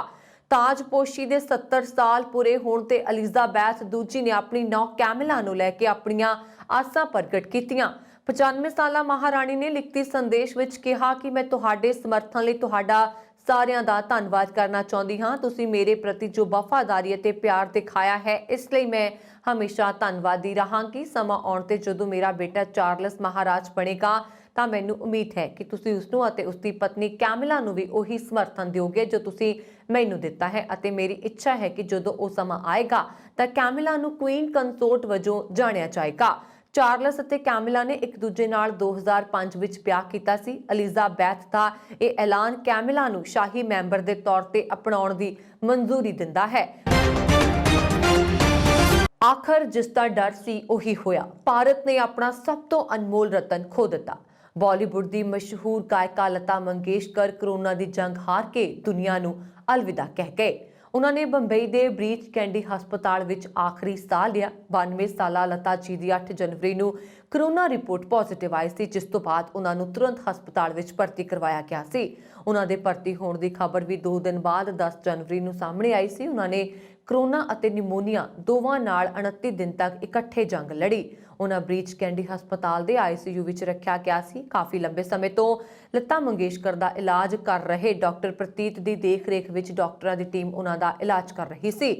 ताजपोशी के 70 साल पूरे होने ते एलिजाबैथ दूजी ने अपनी नौ कैमिला ਨੂੰ ਲੈ ਕੇ ਆਪਣੀਆਂ ਆਸਾਂ ਪ੍ਰਗਟ ਕੀਤੀਆਂ। 95 ਸਾਲਾ महारानी ने लिखती संदेश विच कहा कि मैं तुहाडे समर्थन ਲਈ ਤੁਹਾਡਾ ਸਾਰਿਆਂ ਦਾ ਧੰਨਵਾਦ ਕਰਨਾ ਚਾਹੁੰਦੀ ਹਾਂ। ਤੁਸੀਂ ਮੇਰੇ ਪ੍ਰਤੀ ਜੋ ਵਫਾਦਾਰੀ ਅਤੇ ਪਿਆਰ ਦਿਖਾਇਆ ਹੈ, ਇਸ ਲਈ ਮੈਂ ਹਮੇਸ਼ਾ ਧੰਨਵਾਦੀ ਰਹਾਂਗੀ। ਸਮਾਂ ਆਉਣ ਤੇ ਜਦੋਂ ਮੇਰਾ ਬੇਟਾ ਚਾਰਲਸ ਮਹਾਰਾਜ ਬਣੇਗਾ ਤਾਂ ਮੈਨੂੰ ਉਮੀਦ ਹੈ ਕਿ ਤੁਸੀਂ ਉਸ ਨੂੰ ਅਤੇ ਉਸ ਦੀ ਪਤਨੀ ਕੈਮਿਲਾ ਨੂੰ ਵੀ ਉਹੀ ਸਮਰਥਨ ਦਿਓਗੇ ਜੋ ਤੁਸੀਂ ਮੈਨੂੰ ਦਿੱਤਾ ਹੈ ਅਤੇ ਮੇਰੀ ਇੱਛਾ ਹੈ ਕਿ ਜਦੋਂ ਉਹ ਸਮਾਂ ਆਏਗਾ ਤਾਂ ਕੈਮਿਲਾ ਨੂੰ ਕੁਈਨ ਕੰਸੋਰਟ ਵਜੋਂ ਜਾਣਿਆ ਜਾਏਗਾ। ਚਾਰਲਸ ਅਤੇ ਕੈਮਿਲਾ ਨੇ ਇੱਕ ਦੂਜੇ ਨਾਲ 2005 ਵਿੱਚ ਵਿਆਹ ਕੀਤਾ ਸੀ। ਐਲਿਜ਼ਾਬੈਥ ਦਾ ਇਹ ਐਲਾਨ ਕੈਮਿਲਾ ਨੂੰ ਸ਼ਾਹੀ ਮੈਂਬਰ ਦੇ ਤੌਰ ਤੇ ਅਪਣਾਉਣ ਦੀ ਮਨਜ਼ੂਰੀ ਦਿੰਦਾ ਹੈ। ਆਖਰ ਜਿਸ ਦਾ ਡਰ ਸੀ ਉਹੀ ਹੋਇਆ। ਭਾਰਤ ਨੇ ਆਪਣਾ ਸਭ ਤੋਂ ਅਨਮੋਲ ਰਤਨ ਖੋ ਦਿੱਤਾ। ਬਾਲੀਵੁੱਡ ਦੀ ਮਸ਼ਹੂਰ ਗਾਇਕਾ ਲਤਾ ਮੰਗੇਸ਼ਕਰ ਕੋਰੋਨਾ ਦੀ ਜੰਗ ਹਾਰ ਕੇ ਦੁਨੀਆ ਨੂੰ ਅਲਵਿਦਾ ਕਹਿ ਗਏ। ਉਹਨਾਂ ਨੇ ਬੰਬਈ ਦੇ ਬ੍ਰੀਚ ਕੈਂਡੀ ਹਸਪਤਾਲ ਵਿੱਚ ਆਖਰੀ ਸਾਹ ਲਿਆ। 92 ਸਾਲਾ ਲਤਾ ਜੀ ਦੀ 8 ਜਨਵਰੀ ਨੂੰ ਕਰੋਨਾ ਰਿਪੋਰਟ ਪੋਜ਼ਿਟਿਵ ਆਈ ਸੀ, ਜਿਸ ਤੋਂ ਬਾਅਦ ਉਹਨਾਂ ਨੂੰ ਤੁਰੰਤ ਹਸਪਤਾਲ ਵਿੱਚ ਭਰਤੀ ਕਰਵਾਇਆ ਗਿਆ ਸੀ। ਉਹਨਾਂ ਦੇ ਭਰਤੀ ਹੋਣ ਦੀ ਖਬਰ ਵੀ 2 ਦਿਨ ਬਾਅਦ 10 ਜਨਵਰੀ ਨੂੰ ਸਾਹਮਣੇ ਆਈ ਸੀ। ਉਹਨਾਂ ਨੇ ਕਰੋਨਾ ਅਤੇ ਨਿਮੋਨੀਆ ਦੋਵਾਂ ਨਾਲ 29 ਦਿਨ ਤੱਕ ਇਕੱਠੇ ਜੰਗ ਲੜੀ। ਉਹਨਾਂ ਬ੍ਰੀਚ ਕੈਂਡੀ ਹਸਪਤਾਲ ਦੇ ICU ਵਿੱਚ ਰੱਖਿਆ ਗਿਆ ਸੀ। ਕਾਫੀ ਲੰਬੇ ਸਮੇਂ ਤੋਂ ਲਤਾ ਮੰਗੇਸ਼ਕਰ ਦਾ ਇਲਾਜ ਕਰ ਰਹੇ ਡਾਕਟਰ ਪ੍ਰਤੀਤ ਦੀ ਦੇਖ-ਰੇਖ ਵਿੱਚ ਡਾਕਟਰਾਂ ਦੀ ਟੀਮ ਉਹਨਾਂ ਦਾ ਇਲਾਜ ਕਰ ਰਹੀ ਸੀ।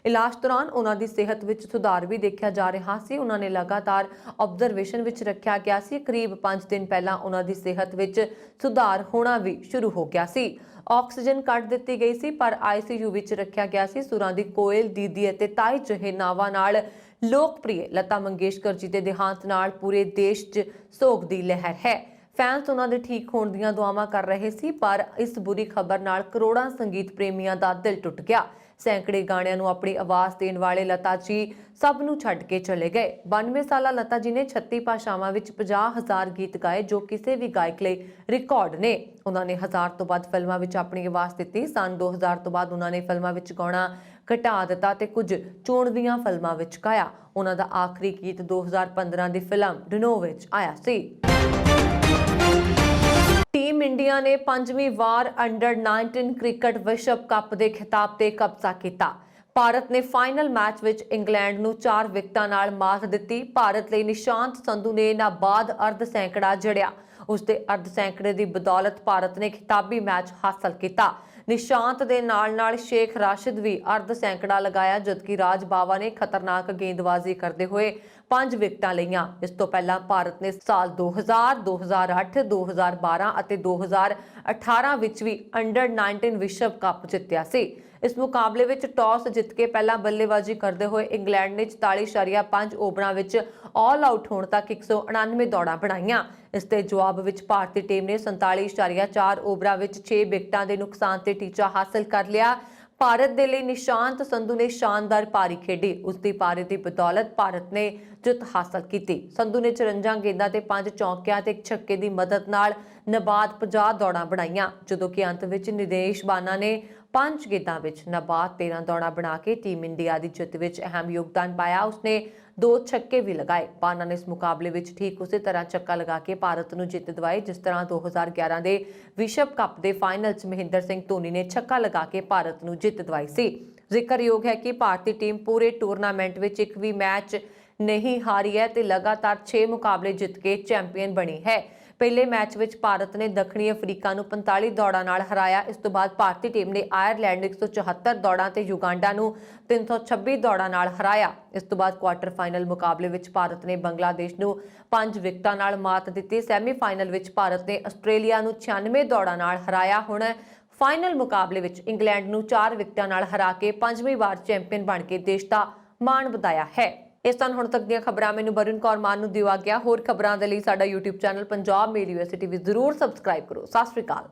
ਇਲਾਜ ਦੌਰਾਨ ਉਹਨਾਂ ਦੀ ਸਿਹਤ ਵਿੱਚ ਸੁਧਾਰ ਵੀ ਦੇਖਿਆ ਜਾ ਰਿਹਾ ਸੀ। ਉਹਨਾਂ ਨੇ ਲਗਾਤਾਰ ਆਬਜ਼ਰਵੇਸ਼ਨ ਵਿੱਚ ਰੱਖਿਆ ਗਿਆ ਸੀ। ਕਰੀਬ 5 ਦਿਨ ਪਹਿਲਾਂ ਉਹਨਾਂ ਦੀ ਸਿਹਤ ਵਿੱਚ ਸੁਧਾਰ ਹੋਣਾ ਵੀ ਸ਼ੁਰੂ ਹੋ ਗਿਆ ਸੀ। ਆਕਸੀਜਨ ਕੱਢ ਦਿੱਤੀ ਗਈ ਸੀ, ਪਰ ICU ਵਿੱਚ ਰੱਖਿਆ ਗਿਆ ਸੀ। ਸੁਰਾਂ ਦੀ ਕੋਇਲ, ਦੀਦੀ ਅਤੇ ਤਾਈ ਜਿਹੇ ਨਾਵਾਂ ਨਾਲ ਲੋਕਪ੍ਰਿਯ ਲਤਾ ਮੰਗੇਸ਼ਕਰ ਜੀ ਦੇ ਦੇਹਾਂਤ ਨਾਲ ਪੂਰੇ ਦੇਸ਼ 'ਚ ਸੋਗ ਦੀ ਲਹਿਰ ਹੈ। ਫੈਨਸ ਉਹਨਾਂ ਦੇ ਠੀਕ ਹੋਣ ਦੀਆਂ ਦੁਆਵਾਂ ਕਰ ਰਹੇ ਸੀ, ਪਰ ਇਸ ਬੁਰੀ ਖਬਰ ਨਾਲ ਕਰੋੜਾਂ ਸੰਗੀਤ ਪ੍ਰੇਮੀਆਂ ਦਾ ਦਿਲ ਟੁੱਟ ਗਿਆ। ਸੈਂਕੜੇ ਗਾਣਿਆਂ ਨੂੰ ਆਪਣੀ ਆਵਾਜ਼ ਦੇਣ ਵਾਲੇ ਲਤਾ ਜੀ ਸਭ ਨੂੰ ਛੱਡ ਕੇ ਚਲੇ ਗਏ। 92 ਸਾਲਾ ਲਤਾ ਜੀ ਨੇ 36 ਭਾਸ਼ਾਵਾਂ ਵਿੱਚ 50,000 ਗੀਤ ਗਾਏ, ਜੋ ਕਿਸੇ ਵੀ ਗਾਇਕ ਲਈ ਰਿਕਾਰਡ ਨੇ। ਉਹਨਾਂ ਨੇ 1000 ਤੋਂ ਵੱਧ ਫਿਲਮਾਂ ਵਿੱਚ ਆਪਣੀ ਆਵਾਜ਼ ਦਿੱਤੀ। ਸੰਨ 2000 ਤੋਂ ਬਾਅਦ ਉਹਨਾਂ ਨੇ ਫਿਲਮਾਂ ਵਿੱਚ ਗਾਉਣਾ ਘਟਾ ਦਿੱਤਾ ਤੇ ਕੁਝ ਚੋਣਵੀਆਂ ਫਿਲਮਾਂ ਵਿੱਚ ਗਾਇਆ। ਉਹਨਾਂ ਦਾ ਆਖਰੀ ਗੀਤ 2015 ਦੀ ਫਿਲਮ ਡਿਨੋ ਵਿੱਚ ਆਇਆ ਸੀ। ਟੀਮ ਇੰਡੀਆ ਨੇ 5ਵੀਂ ਵਾਰ ਅੰਡਰ-19 ਕ੍ਰਿਕਟ ਵਿਸ਼ਵ ਕੱਪ ਦੇ ਖਿਤਾਬ ਤੇ ਕਬਜ਼ਾ ਕੀਤਾ। ਭਾਰਤ ਨੇ ਫਾਈਨਲ ਮੈਚ ਵਿੱਚ ਇੰਗਲੈਂਡ ਨੂੰ 4 ਵਿਕਟਾਂ ਨਾਲ ਮਾਤ ਦਿੱਤੀ। ਭਾਰਤ ਲਈ ਨਿਸ਼ਾਂਤ ਸੰਧੂ ਨੇ ਨਾਬਾਦ ਅਰਧ ਸੈਂਕੜਾ ਜੜਿਆ। ਉਸ ਦੇ ਅਰਧ ਸੈਂਕੜੇ ਦੀ ਬਦੌਲਤ ਭਾਰਤ ਨੇ ਖਿਤਾਬੀ ਮੈਚ ਹਾਸਲ ਕੀਤਾ। ਨਿਸ਼ਾਂਤ ਦੇ ਨਾਲ-ਨਾਲ ਸ਼ੇਖ ਰਾਸ਼ਿਦ ਵੀ ਅਰਧ ਸੈਂਕੜਾ ਲਗਾਇਆ, ਜਦਕਿ ਰਾਜ ਬਾਵਾ ਨੇ ਖਤਰਨਾਕ ਗੇਂਦਬਾਜ਼ੀ ਕਰਦੇ ਹੋਏ 5 ਵਿਕਟਾਂ ਲਈਆਂ। ਇਸ ਤੋਂ ਪਹਿਲਾਂ ਭਾਰਤ ਨੇ ਸਾਲ 2000, 2008, 2012 ਅਤੇ 2018 ਵਿੱਚ ਵੀ ਅੰਡਰ-19 ਵਿਸ਼ਵ ਕੱਪ ਜਿੱਤਿਆ ਸੀ। ਇਸ ਮੁਕਾਬਲੇ ਵਿੱਚ ਟਾਸ ਜਿੱਤ ਕੇ ਪਹਿਲਾਂ ਬੱਲੇਬਾਜ਼ੀ ਕਰਦੇ ਹੋਏ ਇੰਗਲੈਂਡ ਨੇ 44.5 ਓਵਰਾਂ ਵਿੱਚ ਆਲ ਆਊਟ ਹੋਣ ਤੱਕ 199 ਦੌੜਾਂ ਬਣਾਈਆਂ। ਇਸ ਦੇ ਜਵਾਬ ਵਿੱਚ ਭਾਰਤੀ ਟੀਮ ਨੇ 47.4 ਓਵਰਾਂ ਵਿੱਚ 6 ਵਿਕਟਾਂ ਦੇ ਨੁਕਸਾਨ ਤੇ ਟੀਚਾ ਹਾਸਲ ਕਰ ਲਿਆ। ਭਾਰਤ ਦੇ ਲਈ ਨਿਸ਼ਾਂਤ ਸੰਧੂ ਨੇ ਸ਼ਾਨਦਾਰ ਪਾਰੀ ਖੇਡੀ। ਉਸ ਦੀ ਪਾਰੀ ਦੀ ਬਦੌਲਤ ਭਾਰਤ ਨੇ ਜਿੱਤ ਹਾਸਲ ਕੀਤੀ। ਸੰਧੂ ਨੇ 54 ਗੇਂਦਾਂ ਤੇ 5 ਚੌਕਿਆਂ ਤੇ 1 ਛੱਕੇ ਦੀ ਮਦਦ ਨਾਲ ਨਾਬਾਦ 50 ਦੌੜਾਂ ਬਣਾਈਆਂ, ਜਦੋਂ ਕਿ ਅੰਤ ਵਿੱਚ ਨਿਦੇਸ਼ ਬਾਨਾ ਨੇ 5 ਗੇਂਦਾਂ ਵਿੱਚ ਨਾਬਾਦ 13 ਦੌੜਾਂ ਬਣਾ ਕੇ ਟੀਮ ਇੰਡੀਆ ਦੀ ਜਿੱਤ ਵਿੱਚ ਅਹਿਮ ਯੋਗਦਾਨ ਪਾਇਆ। ਉਸਨੇ 2 ਛੱਕੇ ਵੀ ਲਗਾਏ। ਬਾਨਾ ਨੇ ਇਸ ਮੁਕਾਬਲੇ ਵਿੱਚ ਠੀਕ ਉਸੇ ਤਰ੍ਹਾਂ ਛੱਕਾ ਲਗਾ ਕੇ ਭਾਰਤ ਨੂੰ ਜਿੱਤ ਦਿਵਾਈ, ਜਿਸ ਤਰ੍ਹਾਂ 2011 ਦੇ ਵਿਸ਼ਵ ਕੱਪ ਦੇ ਫਾਈਨਲ 'ਚ ਮਹਿੰਦਰ ਸਿੰਘ ਧੋਨੀ ਨੇ ਛੱਕਾ ਲਗਾ ਕੇ ਭਾਰਤ ਨੂੰ ਜਿੱਤ ਦਿਵਾਈ ਸੀ। ਜ਼ਿਕਰਯੋਗ ਹੈ ਕਿ ਭਾਰਤੀ ਟੀਮ ਪੂਰੇ ਟੂਰਨਾਮੈਂਟ ਵਿੱਚ ਇੱਕ ਵੀ ਮੈਚ ਨਹੀਂ ਹਾਰੀ ਹੈ ਤੇ ਲਗਾਤਾਰ 6 ਮੁਕਾਬਲੇ ਜਿੱਤ ਕੇ ਚੈਂਪੀਅਨ ਬਣੀ ਹੈ। ਪਹਿਲੇ ਮੈਚ ਵਿੱਚ ਭਾਰਤ ਨੇ ਦੱਖਣੀ ਅਫਰੀਕਾ ਨੂੰ 45 ਦੌੜਾਂ ਨਾਲ ਹਰਾਇਆ। ਇਸ ਤੋਂ ਬਾਅਦ ਭਾਰਤੀ ਟੀਮ ਨੇ ਆਇਰਲੈਂਡ ਨੂੰ 174 ਦੌੜਾਂ ਤੇ ਯੁਗਾਂਡਾ ਨੂੰ 326 ਦੌੜਾਂ ਨਾਲ ਹਰਾਇਆ। ਇਸ ਤੋਂ ਬਾਅਦ ਕੁਆਟਰ ਫਾਈਨਲ ਮੁਕਾਬਲੇ ਵਿੱਚ ਭਾਰਤ ਨੇ ਬੰਗਲਾਦੇਸ਼ ਨੂੰ 5 ਵਿਕਟਾਂ ਨਾਲ ਮਾਤ ਦਿੱਤੀ। ਸੈਮੀਫਾਈਨਲ ਵਿੱਚ ਭਾਰਤ ਨੇ ਆਸਟ੍ਰੇਲੀਆ ਨੂੰ 96 ਦੌੜਾਂ ਨਾਲ ਹਰਾਇਆ। ਹੁਣ ਫਾਈਨਲ ਮੁਕਾਬਲੇ ਵਿੱਚ ਇੰਗਲੈਂਡ ਨੂੰ 4 ਵਿਕਟਾਂ ਨਾਲ ਹਰਾ ਕੇ 5ਵੀਂ ਵਾਰ ਚੈਂਪੀਅਨ ਬਣ ਕੇ ਦੇਸ਼ ਦਾ ਮਾਣ ਵਧਾਇਆ ਹੈ। ਇਸ ਸਨ ਹੁਣ ਤੱਕ ਦੀਆਂ ਖਬਰਾਂ। ਮੈਨੂੰ ਬਰਨ ਕੌਰ ਮਾਨ ਨੂੰ ਦਿਵਾ ਗਿਆ। ਹੋਰ ਖਬਰਾਂ ਦੇ ਲਈ ਸਾਡਾ YouTube ਚੈਨਲ ਪੰਜਾਬ ਮੇਲ USA TV ਜ਼ਰੂਰ ਸਬਸਕ੍ਰਾਈਬ ਕਰੋ। ਸਤਿ ਸ਼੍ਰੀ ਅਕਾਲ।